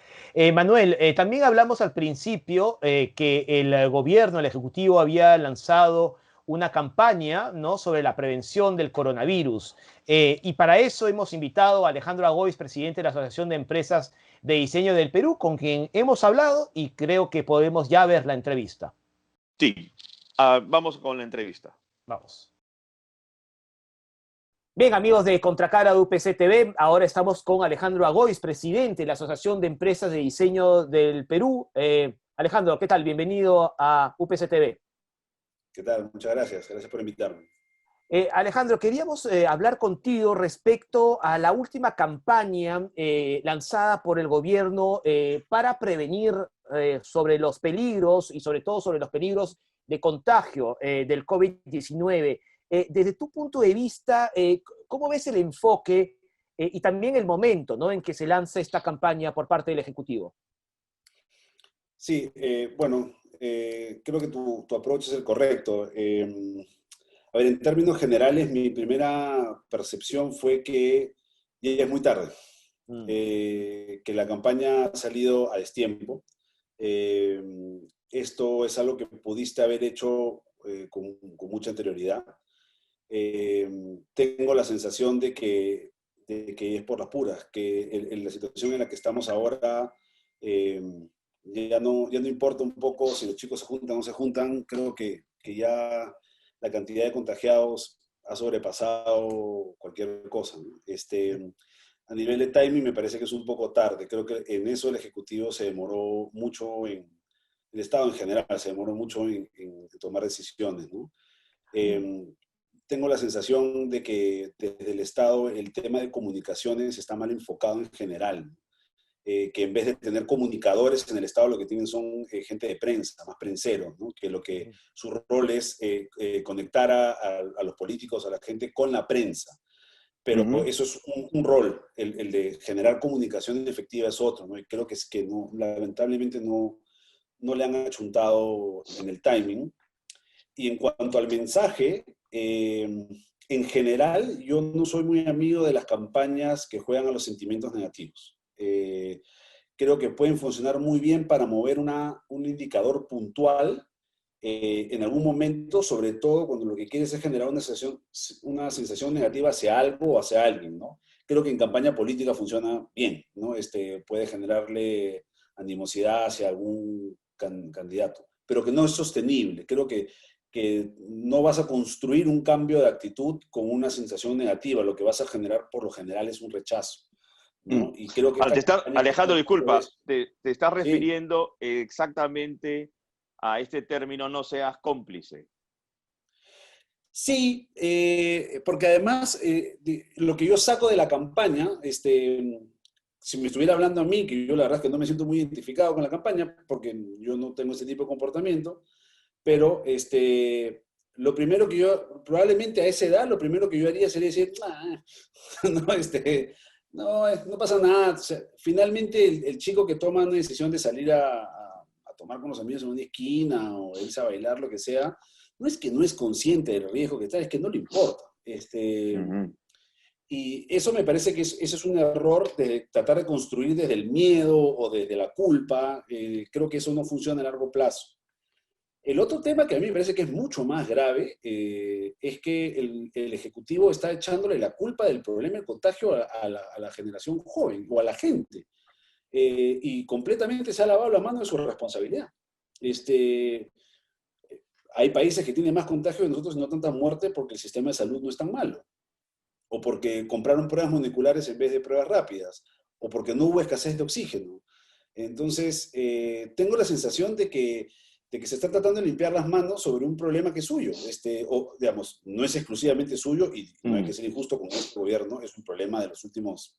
Manuel, también hablamos al principio que el gobierno, el Ejecutivo había lanzado una campaña, ¿no?, sobre la prevención del coronavirus. Y para eso hemos invitado a Alejandro Agois, presidente de la Asociación de Empresas de Diseño del Perú, con quien hemos hablado y creo que podemos ya ver la entrevista. Sí. Vamos con la entrevista. Vamos. Bien, amigos de Contracara de UPC TV, ahora estamos con Alejandro Agois, presidente de la Asociación de Empresas de Diseño del Perú. Alejandro, ¿qué tal? Bienvenido a UPC TV. ¿Qué tal? Muchas gracias. Gracias por invitarme. Alejandro, queríamos hablar contigo respecto a la última campaña lanzada por el gobierno para prevenir sobre los peligros y sobre todo sobre los peligros de contagio del COVID-19. Desde tu punto de vista, ¿cómo ves el enfoque y también el momento, ¿no?, en que se lanza esta campaña por parte del Ejecutivo? Sí, bueno, creo que tu approach es el correcto. A ver, en términos generales, mi primera percepción fue que ya es muy tarde, Mm. que la campaña ha salido a destiempo. Eh, Esto es algo que pudiste haber hecho con mucha anterioridad. Eh, Tengo la sensación de que es por las puras, que en la situación en la que estamos ahora eh, ya no importa un poco si los chicos se juntan o no se juntan, creo que ya la cantidad de contagiados ha sobrepasado cualquier cosa, ¿no? A nivel de timing me parece que es un poco tarde, creo que en eso el Ejecutivo se demoró mucho el Estado en general se demoró mucho en tomar decisiones, ¿no? Eh, Tengo la sensación de que desde el Estado el tema de comunicaciones está mal enfocado en general, que en vez de tener comunicadores en el Estado lo que tienen son gente de prensa, más prenseros, ¿no? Que lo que su rol es conectar a los políticos, a la gente con la prensa. Pero Ujú. eso es un rol, el de generar comunicación efectiva es otro, ¿no? Y creo que es que no, lamentablemente no le han achuntado en el timing. Y en cuanto al mensaje, en general, yo no soy muy amigo de las campañas que juegan a los sentimientos negativos. Creo que pueden funcionar muy bien para mover un indicador puntual en algún momento, sobre todo cuando lo que quieres es generar una sensación negativa hacia algo o hacia alguien, ¿no? Creo que en campaña política funciona bien, ¿no? Puede generarle animosidad hacia algún candidato, pero que no es sostenible. Creo que que no vas a construir un cambio de actitud con una sensación negativa, lo que vas a generar por lo general es un rechazo, ¿no? Y creo que Alejandro, disculpa, te estás Sí. refiriendo exactamente a este término, no seas cómplice. Sí, porque además lo que yo saco de la campaña, si me estuviera hablando a mí, que yo la verdad es que no me siento muy identificado con la campaña, porque yo no tengo ese tipo de comportamiento, pero lo primero que yo, probablemente a esa edad, lo primero que yo haría sería decir, no pasa nada. O sea, finalmente el chico que toma una decisión de salir a tomar con los amigos en una esquina o irse a bailar, lo que sea, no es que no es consciente del riesgo que está, es que no le importa. Y eso me parece que ese es un error de tratar de construir desde el miedo o desde la culpa. Creo que eso no funciona a largo plazo. El otro tema que a mí me parece que es mucho más grave es que el Ejecutivo está echándole la culpa del problema de contagio a la generación joven o a la gente. Y completamente se ha lavado la mano de su responsabilidad. Hay países que tienen más contagio que nosotros y no tanta muerte porque el sistema de salud no es tan malo. O porque compraron pruebas moleculares en vez de pruebas rápidas. O porque no hubo escasez de oxígeno. Entonces, tengo la sensación de que se está tratando de limpiar las manos sobre un problema que es suyo. O, digamos, no es exclusivamente suyo y no hay que ser injusto con este gobierno, es un problema de los últimos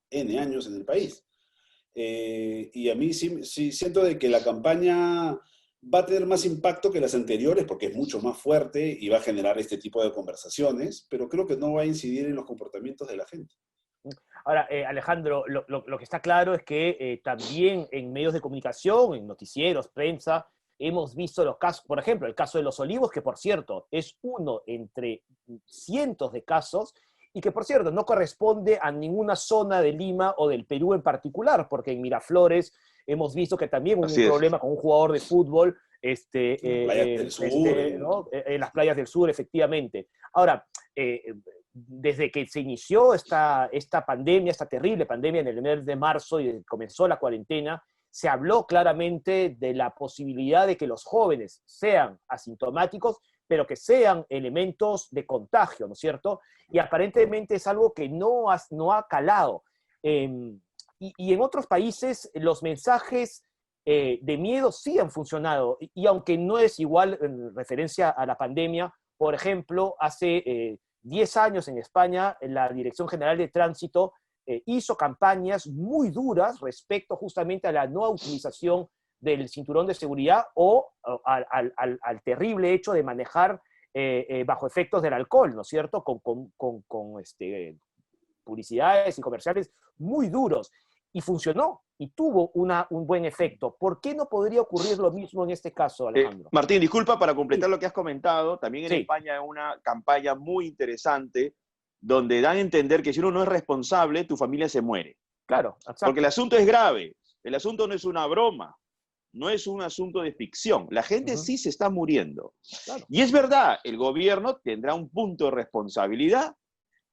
N años en el país. Y a mí sí siento de que la campaña va a tener más impacto que las anteriores porque es mucho más fuerte y va a generar este tipo de conversaciones, pero creo que no va a incidir en los comportamientos de la gente. Ahora, Alejandro, lo que está claro es que también en medios de comunicación, en noticieros, prensa, hemos visto los casos, por ejemplo, el caso de Los Olivos, que por cierto es uno entre cientos de casos, y que por cierto no corresponde a ninguna zona de Lima o del Perú en particular, porque en Miraflores hemos visto que también hubo un problema con un jugador de fútbol ¿no? En las playas del sur, efectivamente. Ahora, desde que se inició esta pandemia, esta terrible pandemia en el mes de marzo y comenzó la cuarentena, se habló claramente de la posibilidad de que los jóvenes sean asintomáticos, pero que sean elementos de contagio, ¿no es cierto? Y aparentemente es algo que no ha calado. Y en otros países los mensajes de miedo sí han funcionado, y aunque no es igual en referencia a la pandemia, por ejemplo, hace 10 años en España, la Dirección General de Tránsito hizo campañas muy duras respecto justamente a la no utilización del cinturón de seguridad o al terrible hecho de manejar bajo efectos del alcohol, ¿no es cierto? Con publicidades y comerciales muy duros. Y funcionó, y tuvo un buen efecto. ¿Por qué no podría ocurrir lo mismo en este caso, Alejandro? Martín, disculpa, para completar lo que has comentado, también en España hay una campaña muy interesante donde dan a entender que si uno no es responsable, tu familia se muere. Claro, exacto. Porque el asunto es grave, el asunto no es una broma, no es un asunto de ficción, la gente sí se está muriendo. Claro. Y es verdad, el gobierno tendrá un punto de responsabilidad,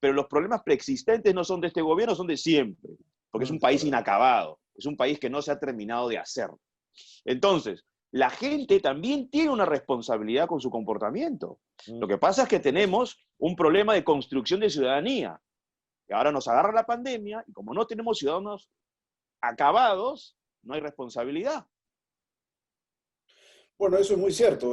pero los problemas preexistentes no son de este gobierno, son de siempre, porque es un país inacabado, es un país que no se ha terminado de hacer. Entonces, la gente también tiene una responsabilidad con su comportamiento. Lo que pasa es que tenemos un problema de construcción de ciudadanía. Y ahora nos agarra la pandemia y como no tenemos ciudadanos acabados, no hay responsabilidad. Bueno, eso es muy cierto.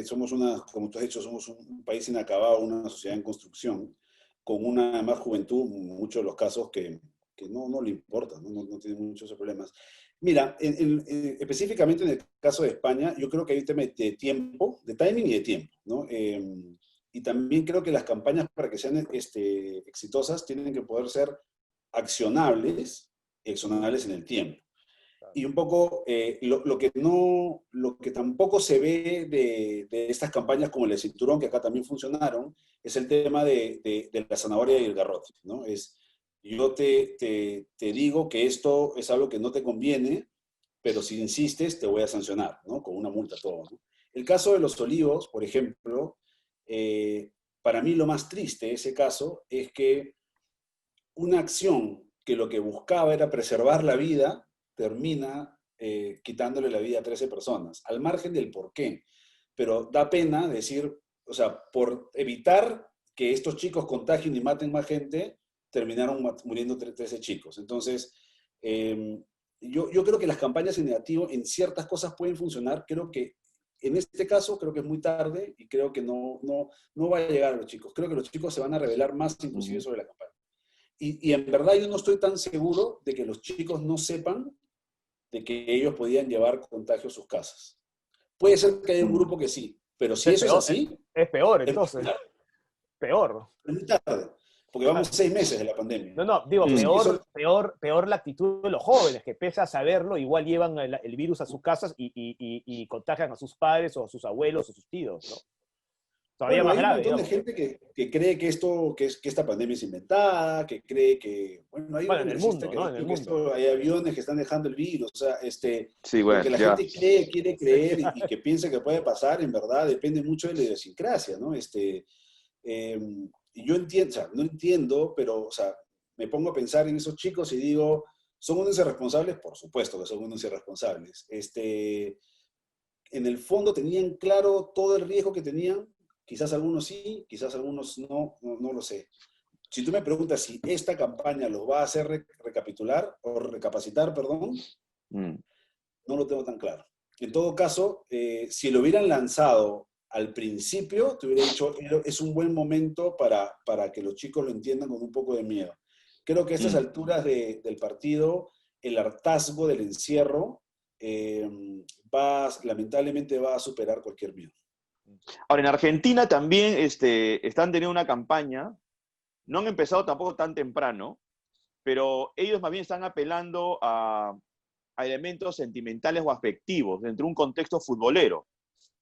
Somos como tú has dicho, somos un país inacabado, una sociedad en construcción, con una más juventud, muchos de los casos que no le importa, no tiene muchos problemas. Mira, específicamente en el caso de España, yo creo que hay un tema de tiempo, de timing y de tiempo, ¿no? Y también creo que las campañas para que sean exitosas tienen que poder ser accionables en el tiempo. Y un poco lo que tampoco se ve de estas campañas como el de cinturón, que acá también funcionaron, es el tema de la zanahoria y el garrote, ¿no? Yo te digo que esto es algo que no te conviene, pero si insistes te voy a sancionar, ¿no? Con una multa, todo, ¿no? El caso de Los Olivos, por ejemplo, para mí lo más triste de ese caso es que una acción que lo que buscaba era preservar la vida, termina quitándole la vida a 13 personas, al margen del por qué. pero da pena decir, o sea, por evitar que estos chicos contagien y maten más gente, terminaron muriendo 13 chicos. Entonces, yo creo que las campañas en negativo en ciertas cosas pueden funcionar. Creo que en este caso, creo que es muy tarde y creo que no va a llegar a los chicos. Creo que los chicos se van a revelar más inclusive sobre la campaña. Y en verdad yo no estoy tan seguro de que los chicos no sepan de que ellos podían llevar contagio a sus casas. Puede ser que haya un grupo que sí, pero si eso es así... Es peor, es entonces. Peor. Es muy tarde, porque vamos 6 meses de la pandemia. No, digo, Entonces, peor la actitud de los jóvenes, que pese a saberlo, igual llevan el virus a sus casas y contagian a sus padres o a sus abuelos o sus tíos, ¿no? Todavía más grave. Hay un montón de gente que cree que esta pandemia es inventada, que cree que... Bueno, hay en el mundo, ¿no? En el mundo. Hay aviones que están dejando el virus, o sea, sí, bueno, lo que la gente cree, quiere creer y que piensa que puede pasar, en verdad, depende mucho de la idiosincrasia, ¿no? Y yo entiendo, o sea, no entiendo, pero, o sea, me pongo a pensar en esos chicos y digo, ¿son unos irresponsables? Por supuesto que son unos irresponsables. En el fondo tenían claro todo el riesgo que tenían, quizás algunos sí, quizás algunos no lo sé. Si tú me preguntas si esta campaña los va a hacer recapitular o recapacitar, perdón, no lo tengo tan claro. En todo caso, si lo hubieran lanzado al principio, te hubiera dicho, es un buen momento para que los chicos lo entiendan con un poco de miedo. Creo que a estas alturas del partido, el hartazgo del encierro lamentablemente va a superar cualquier miedo. Ahora, en Argentina también están teniendo una campaña, no han empezado tampoco tan temprano, pero ellos más bien están apelando a elementos sentimentales o afectivos dentro de un contexto futbolero.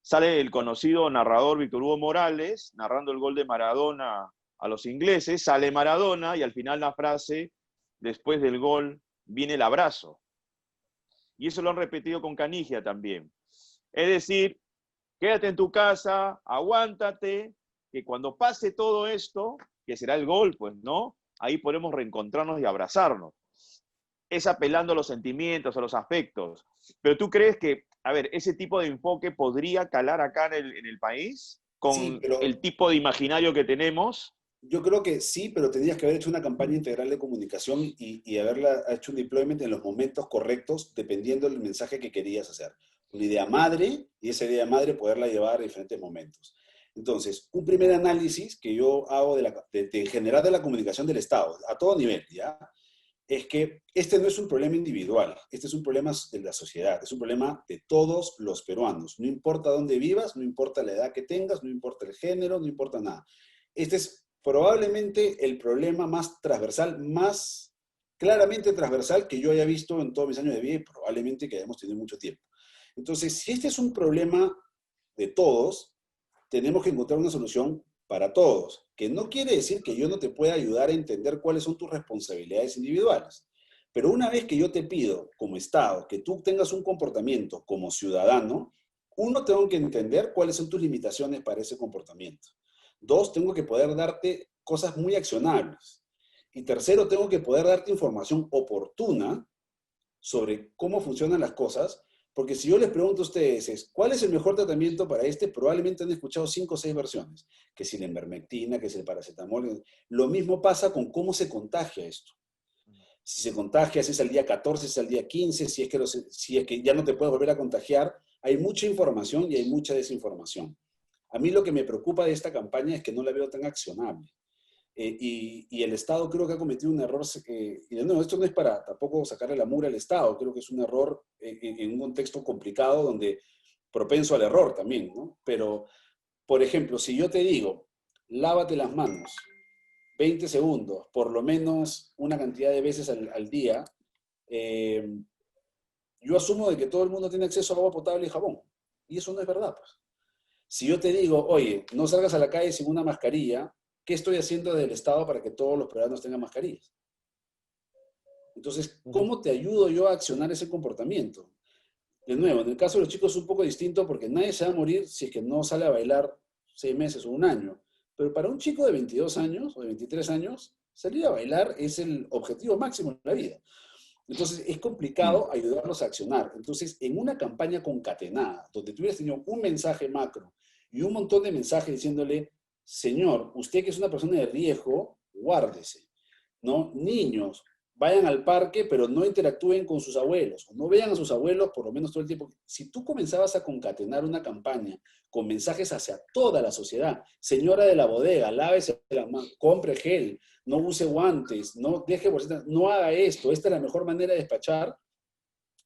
Sale el conocido narrador Víctor Hugo Morales narrando el gol de Maradona a los ingleses, sale Maradona y al final la frase, después del gol viene el abrazo. Y eso lo han repetido con Canigia también. Es decir, quédate en tu casa, aguántate, que cuando pase todo esto, que será el gol, pues, ¿no? Ahí podemos reencontrarnos y abrazarnos. Es apelando a los sentimientos, a los afectos. Pero ¿tú crees que, a ver, ese tipo de enfoque podría calar acá en el país con sí, pero el tipo de imaginario que tenemos? yo creo que sí, pero tendrías que haber hecho una campaña integral de comunicación y haberla hecho un deployment en los momentos correctos, dependiendo del mensaje que querías hacer. Una idea madre, y esa idea madre poderla llevar a diferentes momentos. Entonces, un primer análisis que yo hago en general de la comunicación del Estado, a todo nivel, ¿ya? Es que este no es un problema individual, este es un problema de la sociedad, es un problema de todos los peruanos. No importa dónde vivas, no importa la edad que tengas, no importa el género, no importa nada. Este es probablemente el problema más transversal, más claramente transversal que yo haya visto en todos mis años de vida y probablemente que hayamos tenido mucho tiempo. Entonces, si este es un problema de todos, tenemos que encontrar una solución para todos, que no quiere decir que yo no te pueda ayudar a entender cuáles son tus responsabilidades individuales. Pero una vez que yo te pido como Estado que tú tengas un comportamiento como ciudadano, uno, tengo que entender cuáles son tus limitaciones para ese comportamiento. Dos, tengo que poder darte cosas muy accionables. Y tercero, tengo que poder darte información oportuna sobre cómo funcionan las cosas, porque si yo les pregunto a ustedes, ¿cuál es el mejor tratamiento para probablemente han escuchado 5 o 6 versiones. Que si la ivermectina, que si el paracetamol. Lo mismo pasa con cómo se contagia esto. Si se contagia, si es al día 14, si es al día 15, si es que ya no te puedes volver a contagiar. Hay mucha información y hay mucha desinformación. A mí lo que me preocupa de esta campaña es que no la veo tan accionable. Y el Estado creo que ha cometido un error, y de nuevo, esto no es para tampoco sacarle la mugre al Estado, creo que es un error en un contexto complicado donde propenso al error también, ¿no? Pero, por ejemplo, si yo te digo, lávate las manos 20 segundos, por lo menos una cantidad de veces al día, yo asumo de que todo el mundo tiene acceso a agua potable y jabón. Y eso no es verdad, pues. Si yo te digo, oye, no salgas a la calle sin una mascarilla, ¿qué estoy haciendo del Estado para que todos los peruanos tengan mascarillas? Entonces, ¿cómo te ayudo yo a accionar ese comportamiento? De nuevo, en el caso de los chicos es un poco distinto porque nadie se va a morir si es que no sale a bailar 6 meses o un año. Pero para un chico de 22 años o de 23 años, salir a bailar es el objetivo máximo en la vida. Entonces, es complicado ayudarlos a accionar. Entonces, en una campaña concatenada, donde tú hubieras tenido un mensaje macro y un montón de mensajes diciéndole, señor, usted que es una persona de riesgo, guárdese, ¿no? Niños, vayan al parque, pero no interactúen con sus abuelos, o no vean a sus abuelos por lo menos todo el tiempo. Si tú comenzabas a concatenar una campaña con mensajes hacia toda la sociedad, señora de la bodega, lávese las manos, compre gel, no use guantes, no deje bolsitas, no haga esto, esta es la mejor manera de despachar,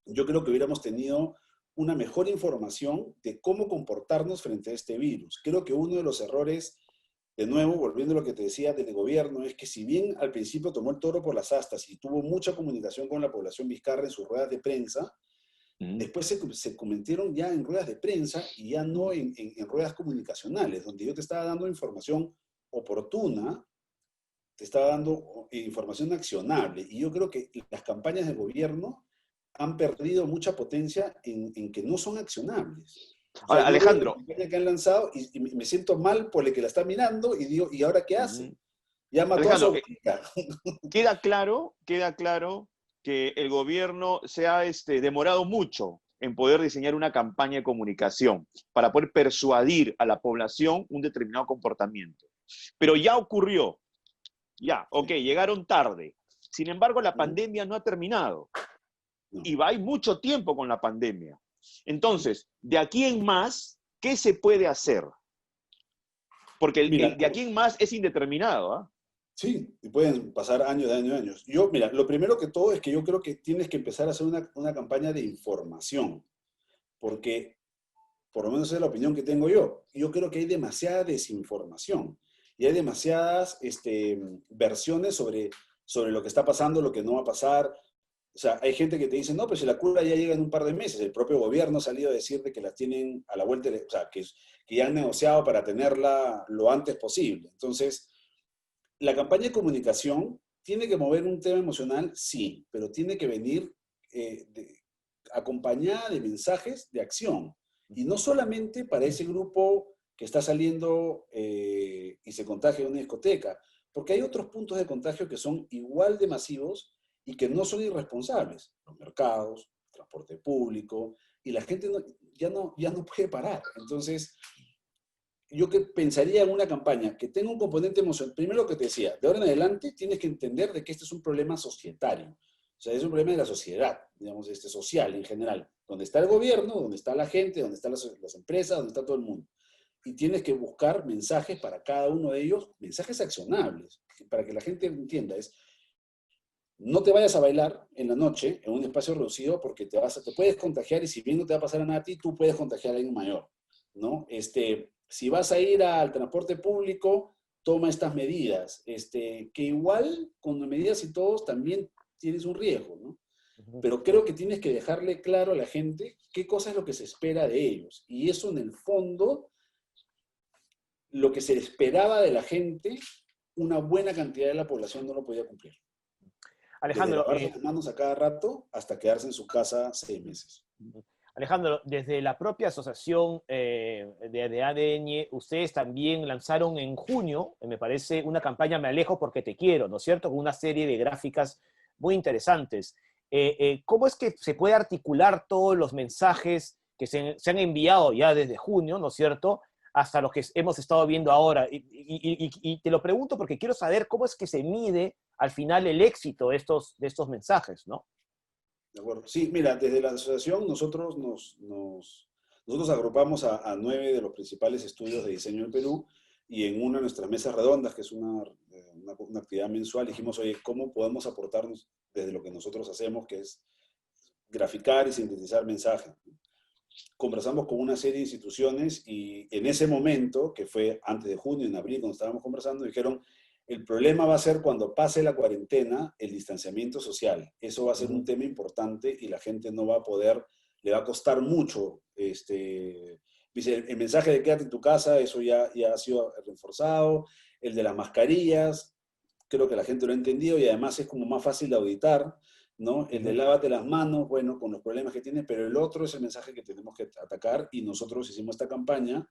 yo creo que hubiéramos tenido una mejor información de cómo comportarnos frente a este virus. Creo que uno de los errores, de nuevo, volviendo a lo que te decía del gobierno, es que si bien al principio tomó el toro por las astas y tuvo mucha comunicación con la población vizcarra en sus ruedas de prensa, después se convirtieron ya en ruedas de prensa y ya no en ruedas comunicacionales, donde yo te estaba dando información oportuna, te estaba dando información accionable. Y yo creo que las campañas de gobierno han perdido mucha potencia en que no son accionables. O sea, Ahora, Alejandro. la campaña que han lanzado y me siento mal por el que la está mirando y digo, ¿y ahora qué hace? Ya mató a su abuelita. Queda claro que el gobierno se ha demorado mucho en poder diseñar una campaña de comunicación para poder persuadir a la población un determinado comportamiento. Pero ya ocurrió. Ya, ok, llegaron tarde. Sin embargo, la pandemia no ha terminado. Y hay mucho tiempo con la pandemia. Entonces, de aquí en más, ¿qué se puede hacer? Porque de aquí en más es indeterminado, ¿ah? Sí, y pueden pasar años, años. Yo, mira, lo primero que todo es que yo creo que tienes que empezar a hacer una campaña de información, porque, por lo menos esa es la opinión que tengo yo creo que hay demasiada desinformación y hay demasiadas versiones sobre lo que está pasando, lo que no va a pasar. O sea, hay gente que te dice, no, pues si la cura ya llega en un par de meses. El propio gobierno ha salido a decir de que la tienen a la vuelta, o sea, que ya han negociado para tenerla lo antes posible. Entonces, la campaña de comunicación tiene que mover un tema emocional, sí, pero tiene que venir acompañada de mensajes de acción. Y no solamente para ese grupo que está saliendo y se contagia en una discoteca, porque hay otros puntos de contagio que son igual de masivos y que no son irresponsables. Los mercados, el transporte público, y la gente ya no puede parar. Entonces, yo que pensaría en una campaña que tenga un componente emocional. Primero lo que te decía, de ahora en adelante tienes que entender de que este es un problema societario. O sea, es un problema de la sociedad, digamos, social en general. Donde está el gobierno, donde está la gente, donde están las empresas, donde está todo el mundo. Y tienes que buscar mensajes para cada uno de ellos, mensajes accionables, para que la gente entienda. No te vayas a bailar en la noche en un espacio reducido porque te puedes contagiar y si bien no te va a pasar a nada a ti, tú puedes contagiar a alguien mayor, ¿no? Si vas a ir al transporte público, toma estas medidas, que igual con medidas y todos también tienes un riesgo, ¿no? Pero creo que tienes que dejarle claro a la gente qué cosa es lo que se espera de ellos. Y eso en el fondo, lo que se esperaba de la gente, una buena cantidad de la población no lo podía cumplir. Alejandro, desde lavarse las manos a cada rato hasta quedarse en su casa 6 meses. Alejandro, desde la propia asociación de ADN, ustedes también lanzaron en junio, me parece, una campaña Me Alejo Porque Te Quiero, ¿no es cierto? Con una serie de gráficas muy interesantes. ¿Cómo es que se puede articular todos los mensajes que se han enviado ya desde junio, ¿no es cierto?, hasta los que hemos estado viendo ahora? Y te lo pregunto porque quiero saber cómo es que se mide al final el éxito de estos mensajes, ¿no? De acuerdo. Sí, mira, desde la asociación nosotros nosotros agrupamos a 9 de los principales estudios de diseño en Perú y en una de nuestras mesas redondas, que es una actividad mensual, dijimos, oye, ¿cómo podemos aportarnos desde lo que nosotros hacemos, que es graficar y sintetizar mensajes? Conversamos con una serie de instituciones y en ese momento, que fue antes de junio, en abril, cuando estábamos conversando, dijeron, el problema va a ser cuando pase la cuarentena, el distanciamiento social. Eso va a ser un tema importante y la gente no va a poder, le va a costar mucho. Dice, el mensaje de quédate en tu casa, eso ya ha sido reforzado. El de las mascarillas, creo que la gente lo ha entendido y además es como más fácil de auditar, ¿no? El de lávate las manos, bueno, con los problemas que tiene, pero el otro es el mensaje que tenemos que atacar y nosotros hicimos esta campaña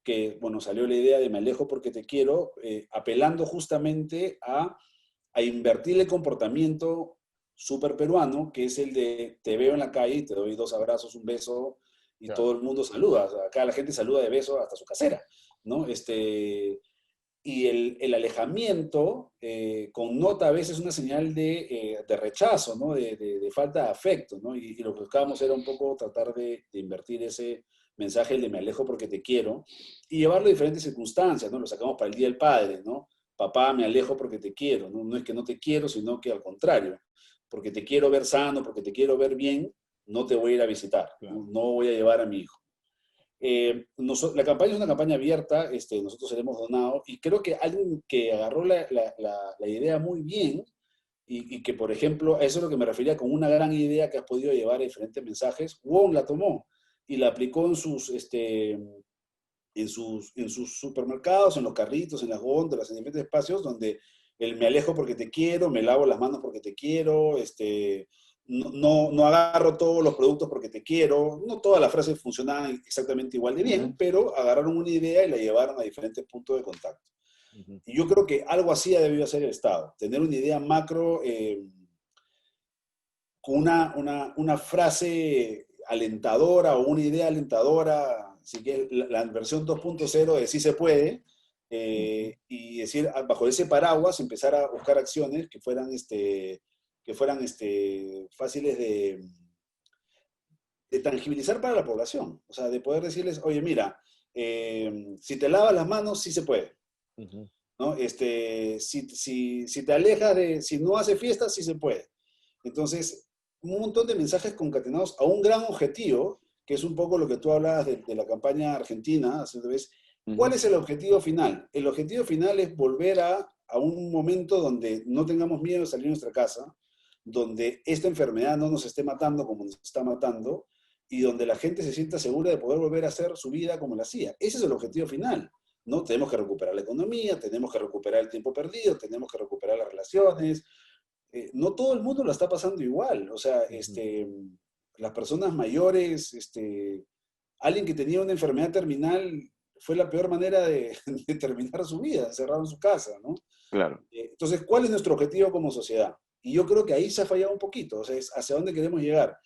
que, bueno, salió la idea de Me Alejo Porque Te Quiero, apelando justamente a invertir el comportamiento súper peruano, que es el de te veo en la calle y te doy 2 abrazos, un beso, y todo el mundo saluda. O sea, acá la gente saluda de beso hasta su casera, ¿no? Y el alejamiento connota a veces una señal de rechazo, ¿no? De falta de afecto, ¿no? Y lo que buscábamos era un poco tratar de invertir ese mensaje, el de me alejo porque te quiero, y llevarlo a diferentes circunstancias, ¿no? Lo sacamos para el Día del Padre, ¿no? Papá, me alejo porque te quiero, ¿no? No es que no te quiero, sino que al contrario, porque te quiero ver sano, porque te quiero ver bien, no te voy a ir a visitar, Claro. no voy a llevar a mi hijo. La campaña es una campaña abierta, nosotros seremos donados, y creo que alguien que agarró la idea muy bien, y que, por ejemplo, a eso es lo que me refería con una gran idea que has podido llevar a diferentes mensajes, Wong la tomó y la aplicó en sus supermercados, en los carritos, en las góndolas, en diferentes espacios donde el me alejo porque te quiero, me lavo las manos porque te quiero, no agarro todos los productos porque te quiero. No todas las frases funcionaban exactamente igual de bien, pero agarraron una idea y la llevaron a diferentes puntos de contacto. Y yo creo que algo así ha debido hacer el Estado, tener una idea macro con una frase alentadora o una idea alentadora, así que la versión 2.0 de sí se puede, y decir, bajo ese paraguas, empezar a buscar acciones que fueran fáciles de tangibilizar para la población. O sea, de poder decirles, oye, mira, si te lavas las manos, sí se puede. ¿No? Si te alejas si no haces fiestas, sí se puede. Entonces, un montón de mensajes concatenados a un gran objetivo, que es un poco lo que tú hablabas de la campaña argentina, ¿cuál es el objetivo final? El objetivo final es volver a un momento donde no tengamos miedo de salir de nuestra casa, donde esta enfermedad no nos esté matando como nos está matando, y donde la gente se sienta segura de poder volver a hacer su vida como la hacía. Ese es el objetivo final, ¿no? Tenemos que recuperar la economía, tenemos que recuperar el tiempo perdido, tenemos que recuperar las relaciones. No todo el mundo la está pasando igual. O sea, las personas mayores, alguien que tenía una enfermedad terminal, fue la peor manera de terminar su vida, encerrado en su casa, ¿no? Claro. Entonces, ¿cuál es nuestro objetivo como sociedad? Y yo creo que ahí se ha fallado un poquito, o sea, es hacia dónde queremos llegar.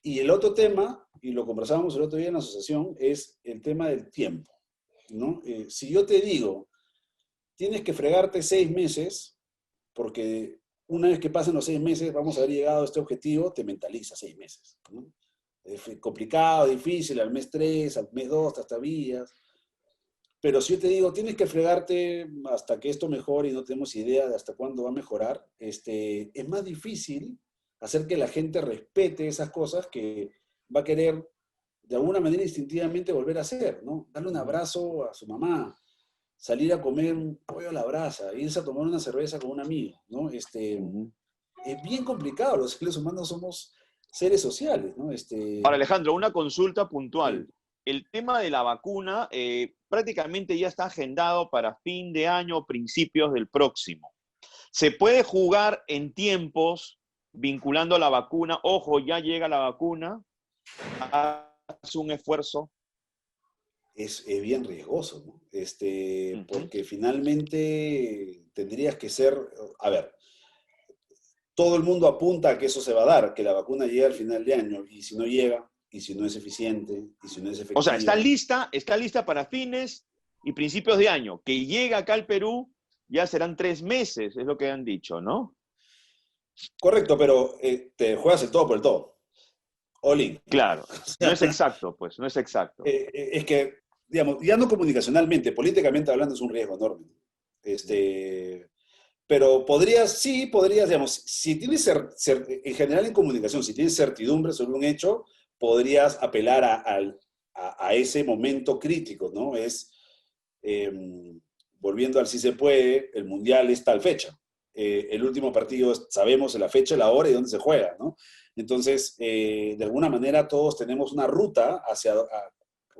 Y el otro tema, y lo conversábamos el otro día en la asociación, es el tema del tiempo, ¿no? Si yo te digo, tienes que fregarte 6 meses, porque una vez que pasen los 6 meses vamos a haber llegado a este objetivo, te mentaliza 6 meses, ¿no? Es complicado, difícil, al mes 3, al mes 2, hasta vías. Pero si yo te digo, tienes que fregarte hasta que esto mejore y no tenemos idea de hasta cuándo va a mejorar, es más difícil hacer que la gente respete esas cosas que va a querer de alguna manera instintivamente volver a hacer, ¿no? Darle un abrazo a su mamá, salir a comer un pollo a la brasa, irse a tomar una cerveza con un amigo, ¿no? Es bien complicado, los seres humanos somos seres sociales, ¿no? Ahora, Alejandro, una consulta puntual. El tema de la vacuna prácticamente ya está agendado para fin de año o principios del próximo. ¿Se puede jugar en tiempos vinculando la vacuna? Ojo, ya llega la vacuna, haz un esfuerzo. Es bien riesgoso, ¿no? Porque finalmente tendrías que ser, a ver, todo el mundo apunta a que eso se va a dar, que la vacuna llegue al final de año, y si no llega, y si no es eficiente, y si no es efectiva. O sea, está lista para fines y principios de año. Que llega acá al Perú, ya serán 3 meses, es lo que han dicho, ¿no? Correcto, pero te juegas el todo por el todo. All in. Claro, no es exacto, pues, no es exacto. Es que, digamos, ya no comunicacionalmente, políticamente hablando, es un riesgo enorme. Pero podrías, digamos, si tienes, en general en comunicación, si tienes certidumbre sobre un hecho, podrías apelar a ese momento crítico, ¿no? Volviendo al si se puede, el Mundial es tal fecha. El último partido, sabemos la fecha, la hora y dónde se juega, ¿no? Entonces, de alguna manera todos tenemos una ruta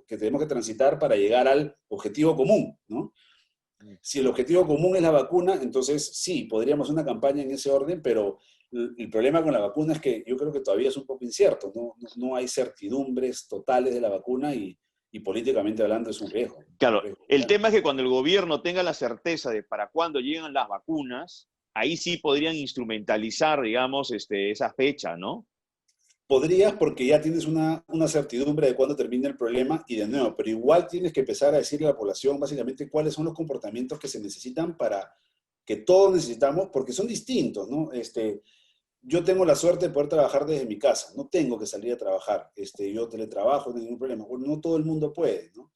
que tenemos que transitar para llegar al objetivo común, ¿no? Si el objetivo común es la vacuna, entonces sí, podríamos hacer una campaña en ese orden, pero el problema con la vacuna es que yo creo que todavía es un poco incierto, no hay certidumbres totales de la vacuna y políticamente hablando es un riesgo. Claro, el tema es que cuando el gobierno tenga la certeza de para cuándo llegan las vacunas, ahí sí podrían instrumentalizar, digamos, esa fecha, ¿no? Podrías porque ya tienes una certidumbre de cuándo termina el problema y de nuevo, pero igual tienes que empezar a decirle a la población básicamente cuáles son los comportamientos que se necesitan para que todos necesitamos, porque son distintos, ¿no? Yo tengo la suerte de poder trabajar desde mi casa, no tengo que salir a trabajar, yo teletrabajo, no hay ningún problema. Bueno, no todo el mundo puede, ¿no?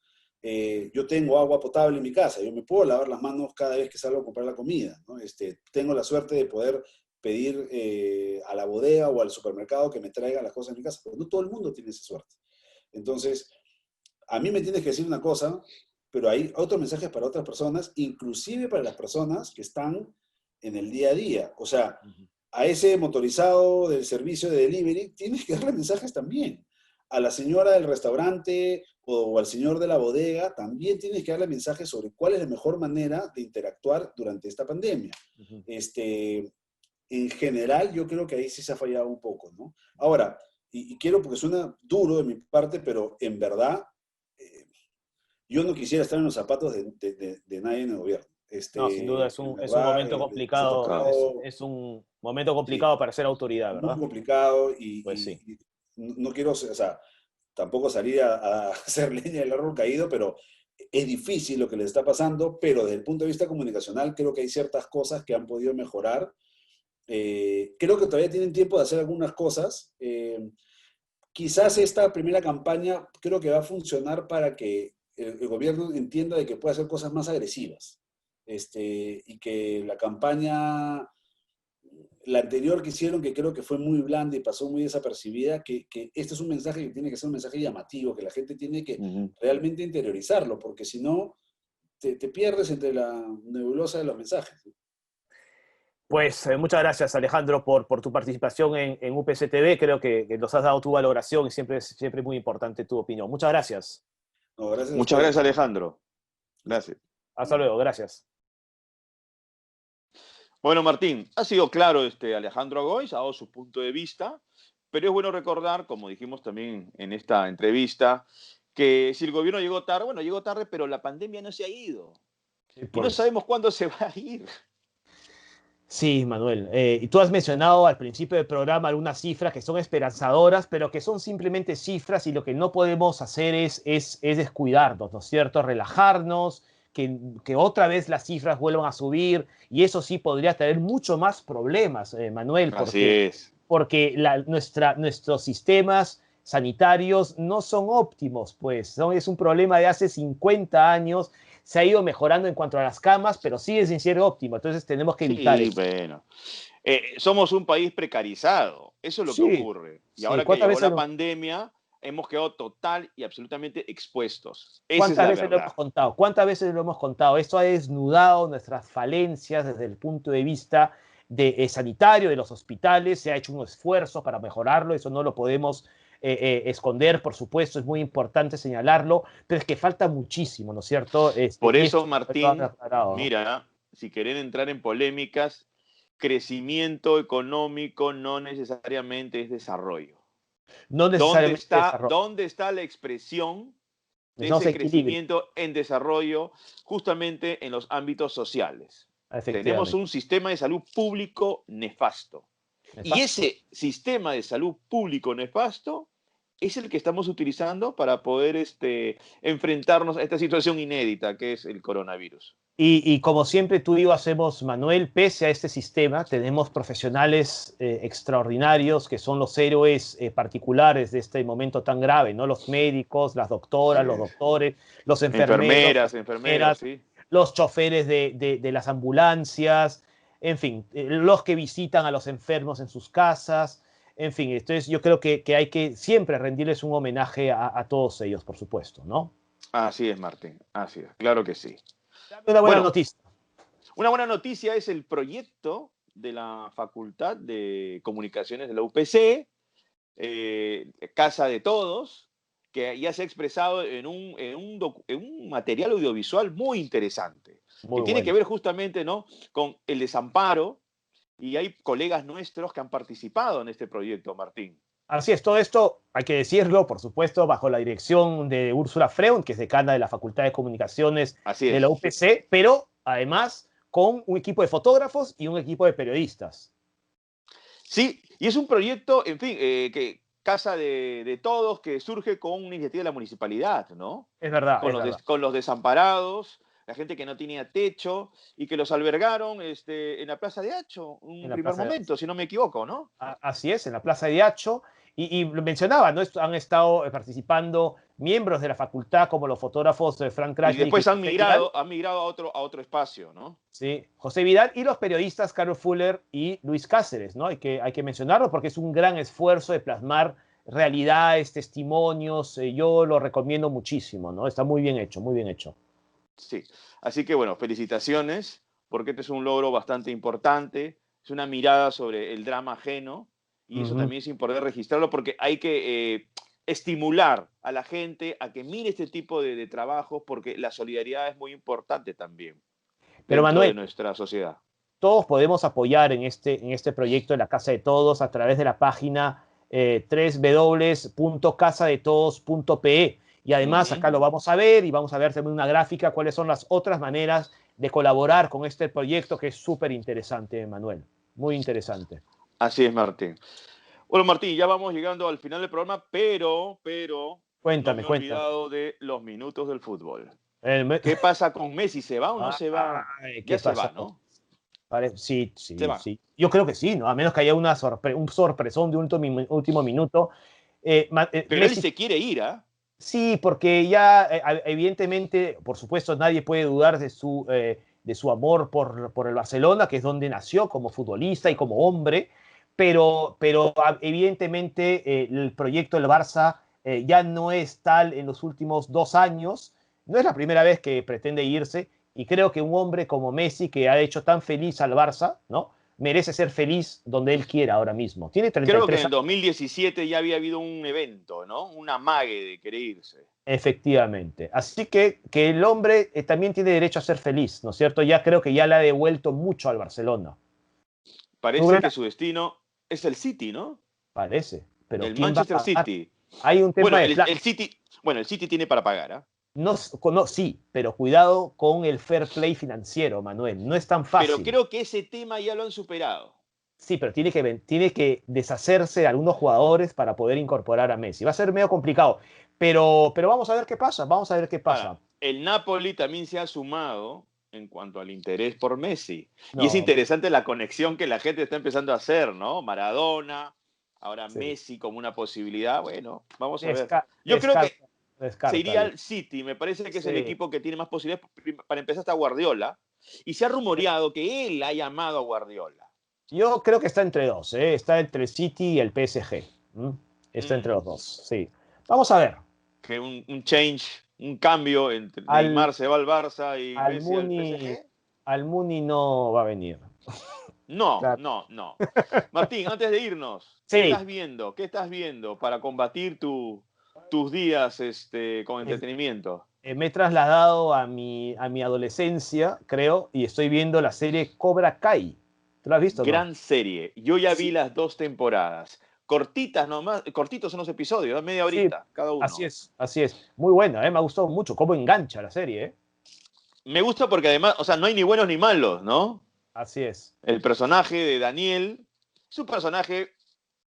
Yo tengo agua potable en mi casa, yo me puedo lavar las manos cada vez que salgo a comprar la comida, ¿no? Tengo la suerte de poder pedir a la bodega o al supermercado que me traigan las cosas en mi casa, pero no todo el mundo tiene esa suerte. Entonces, a mí me tienes que decir una cosa, pero hay otros mensajes para otras personas, inclusive para las personas que están en el día a día. O sea, a ese motorizado del servicio de delivery tienes que darle mensajes también. A la señora del restaurante o al señor de la bodega también tienes que darle mensajes sobre cuál es la mejor manera de interactuar durante esta pandemia. En general, yo creo que ahí sí se ha fallado un poco, ¿no? Ahora, y quiero, porque suena duro de mi parte, pero en verdad, yo no quisiera estar en los zapatos de nadie en el gobierno. No, sin duda es En un verdad, momento complicado, es un momento complicado sí, para ser autoridad, muy ¿verdad? complicado Pues sí. y no quiero, o sea, tampoco salir a hacer leña del árbol caído, pero es difícil lo que les está pasando, pero desde el punto de vista comunicacional creo que hay ciertas cosas que han podido mejorar. Creo que todavía tienen tiempo de hacer algunas cosas. Quizás esta primera campaña creo que va a funcionar para que el gobierno entienda de que puede hacer cosas más agresivas. Y que la campaña, la anterior que hicieron, que creo que fue muy blanda y pasó muy desapercibida, que este es un mensaje que tiene que ser un mensaje llamativo, que la gente tiene que realmente interiorizarlo, porque si no, te pierdes entre la nebulosa de los mensajes. Pues muchas gracias, Alejandro, por tu participación en UPC TV. Creo que nos has dado tu valoración y siempre es muy importante tu opinión. Muchas gracias. No, gracias a Muchas ustedes. gracias, Alejandro. Gracias. Hasta luego, gracias. Bueno, Martín, ha sido claro Alejandro Gois, ha dado su punto de vista, pero es bueno recordar, como dijimos también en esta entrevista, que si el gobierno llegó tarde, bueno, llegó tarde, pero la pandemia no se ha ido. Sí, Y no pues. sabemos cuándo se va a ir. Sí, Manuel. Y tú has mencionado al principio del programa algunas cifras que son esperanzadoras, pero que son simplemente cifras y lo que no podemos hacer es descuidarnos, ¿no es cierto? Relajarnos, que otra vez las cifras vuelvan a subir y eso sí podría traer mucho más problemas, Manuel, Así es. porque nuestros sistemas sanitarios no son óptimos, pues es un problema de hace 50 años, se ha ido mejorando en cuanto a las camas, pero sigue sin ser óptimo, entonces tenemos que evitar Sí, eso. bueno. Somos un país precarizado, eso es lo que Sí, ocurre. Y sí. ahora que llegó la pandemia, hemos quedado total y absolutamente expuestos. Esa es ¿Cuántas la veces lo hemos verdad. contado? ¿Cuántas veces lo hemos contado? Esto ha desnudado nuestras falencias desde el punto de vista sanitario, de los hospitales. Se ha hecho un esfuerzo para mejorarlo, eso no lo podemos esconder, por supuesto, es muy importante señalarlo, pero es que falta muchísimo, ¿no es cierto? Por Y eso, esto lo han Martín, aclarado, ¿no? mira, si quieren entrar en polémicas, crecimiento económico no necesariamente es desarrollo. No necesariamente desarrollo. ¿Dónde está la expresión de Necesitamos ese equilibrio, crecimiento en desarrollo justamente en los ámbitos sociales? Tenemos efectivamente. un sistema de salud público nefasto. Y Nefasto. ese sistema de salud público nefasto es el que estamos utilizando para poder enfrentarnos a esta situación inédita que es el coronavirus. Y como siempre tú y yo hacemos, Manuel, pese a este sistema, tenemos profesionales extraordinarios que son los héroes particulares de este momento tan grave, ¿no? Los médicos, las doctoras, los doctores, los enfermeros, las Enfermeras, enfermeras, sí. los choferes de las ambulancias, en fin, los que visitan a los enfermos en sus casas, en fin, entonces yo creo que hay que siempre rendirles un homenaje a todos ellos, por supuesto, ¿no? Así es, Martín, así es, claro que sí. Dame una buena Bueno, noticia. una buena noticia es el proyecto de la Facultad de Comunicaciones de la UPC, Casa de Todos, que ya se ha expresado en un material audiovisual muy interesante, que Muy tiene que bueno. ver justamente, ¿no?, con el desamparo, y hay colegas nuestros que han participado en este proyecto, Martín. Así es, todo esto, hay que decirlo, por supuesto, bajo la dirección de Úrsula Freund, que es decana de la Facultad de Comunicaciones Así de la es. UPC, pero además con un equipo de fotógrafos y un equipo de periodistas. Sí, y es un proyecto, en fin, que Casa de Todos, que surge con una iniciativa de la municipalidad, ¿no? Es verdad, es verdad. Con los desamparados, la gente que no tenía techo y que los albergaron en la Plaza de Hacho, En un la primer Plaza de momento, si no me equivoco, ¿no? Así es, en la Plaza de Hacho. Y lo mencionaba, ¿no? Han estado participando miembros de la facultad como los fotógrafos Frank Y Krasnick y después José Vidal, han migrado a otro espacio, ¿no? ¿sí? José Vidal y los periodistas Carlos Fuller y Luis Cáceres, ¿no? Hay que mencionarlo porque es un gran esfuerzo de plasmar realidades, testimonios. Yo lo recomiendo muchísimo, ¿no? Está muy bien hecho, muy bien hecho. Sí. Así que, bueno, felicitaciones, porque este es un logro bastante importante. Es una mirada sobre el drama ajeno. Y eso también es importante registrarlo porque hay que estimular a la gente a que mire este tipo de trabajos porque la solidaridad es muy importante también Pero dentro de Manuel, nuestra sociedad. todos podemos apoyar en este proyecto de la Casa de Todos a través de la página www.casadetodos.pe. Y además acá lo vamos a ver y vamos a ver también una gráfica cuáles son las otras maneras de colaborar con este proyecto que es súper interesante, Manuel. Muy interesante. Así es, Martín. Bueno, Martín, ya vamos llegando al final del programa, pero no me Cuéntame, he cuéntame. olvidado de los minutos del fútbol. ¿Qué pasa con Messi? ¿Se va o no se va? Ay, ¿qué Ya se pasa? va, ¿no? Sí, Se sí, va. sí. Yo creo que sí, ¿no? A menos que haya un sorpresón de último minuto. Pero él Messi, se quiere ir, ¿ah? sí, porque ya evidentemente, por supuesto, nadie puede dudar de su amor por el Barcelona, que es donde nació como futbolista y como hombre, pero evidentemente el proyecto del Barça ya no es tal en los últimos 2 años. No es la primera vez que pretende irse y creo que un hombre como Messi, que ha hecho tan feliz al Barça, ¿no? Merece ser feliz donde él quiera ahora mismo. Tiene Creo que en 33 el años. 2017 ya había habido un evento, ¿no? Un amague de querer irse. Efectivamente. Así que el hombre también tiene derecho a ser feliz, ¿no es cierto? Ya creo que ya le ha devuelto mucho al Barcelona. Parece que su destino es el City, ¿no? Parece. Pero El ¿quién va a Manchester pagar? City. Hay un tema Bueno, de plata. el City tiene para pagar, ¿ah? No, no, sí, pero cuidado con el fair play financiero, Manuel. No es tan Pero fácil. creo que ese tema ya lo han superado. Sí, pero tiene que deshacerse de algunos jugadores para poder incorporar a Messi. Va a ser medio complicado, pero vamos a ver qué pasa. Vamos a ver qué Ahora, pasa. el Napoli también se ha sumado en cuanto al interés por Messi. Y es No, interesante la conexión que la gente está empezando a hacer, ¿no? Maradona, ahora sí. Messi como una posibilidad. Bueno, vamos a ver. Desca- Yo creo que se iría descártalo. al City. Me parece que es el Sí. equipo que tiene más posibilidades. Para empezar está Guardiola. Y se ha rumoreado que él ha llamado a Guardiola. Yo creo que está entre dos, ¿eh? Está entre el City y el PSG. ¿Mm? Está entre los dos, sí. Vamos a ver. Que un change, un cambio entre Al, Neymar se va al Barça y al Messi al Muni, PSG. al Muni no va a venir. No, Claro. no, no. Martín, antes de irnos, ¿qué Sí, estás viendo? ¿Qué estás viendo para combatir tus días con entretenimiento? me he trasladado a mi adolescencia, creo, y estoy viendo la serie Cobra Kai. ¿Tú la has visto o no? Gran serie. Yo ya vi Sí, las 2 temporadas. Cortitas nomás, cortitos son los episodios, ¿no? Media sí, horita cada así uno. es, así es. Muy buena, me ha gustado mucho. Cómo engancha la serie, ¿eh? Me gusta porque además, o sea, no hay ni buenos ni malos, ¿no? Así es. El personaje de Daniel es un personaje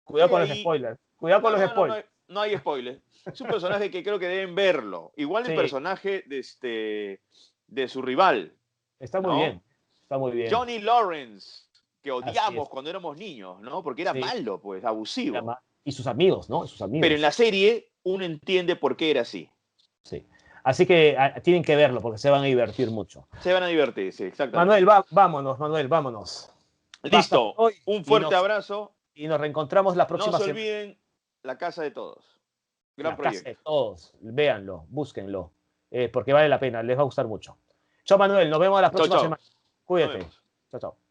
Cuidado que con los ahí. spoilers. Cuidado con No, los no, no, no, spoilers. no hay spoiler. Es un personaje que creo que deben verlo. Igual el Sí, personaje de su rival, está muy ¿no? bien. Está muy bien. Johnny Lawrence, que Así odiamos es. cuando éramos niños, ¿no? Porque era Sí. malo, pues, abusivo. Y sus amigos, ¿no? Sus Pero en la amigos. serie uno entiende por qué era así. Sí. Así que tienen que verlo porque se van a divertir mucho. Se van a divertir, sí, Manuel, exactamente. vámonos, Manuel, vámonos. Basta por Listo. hoy Un fuerte abrazo. y nos reencontramos la No próxima se semana. olviden la casa de todos. Gran La casa de proyecto. todos. Véanlo, búsquenlo, porque vale la pena, les va a gustar mucho. Chao, Manuel, nos vemos la Chau, próxima chau. semana. Nos Cuídate. vemos. Chao, chao.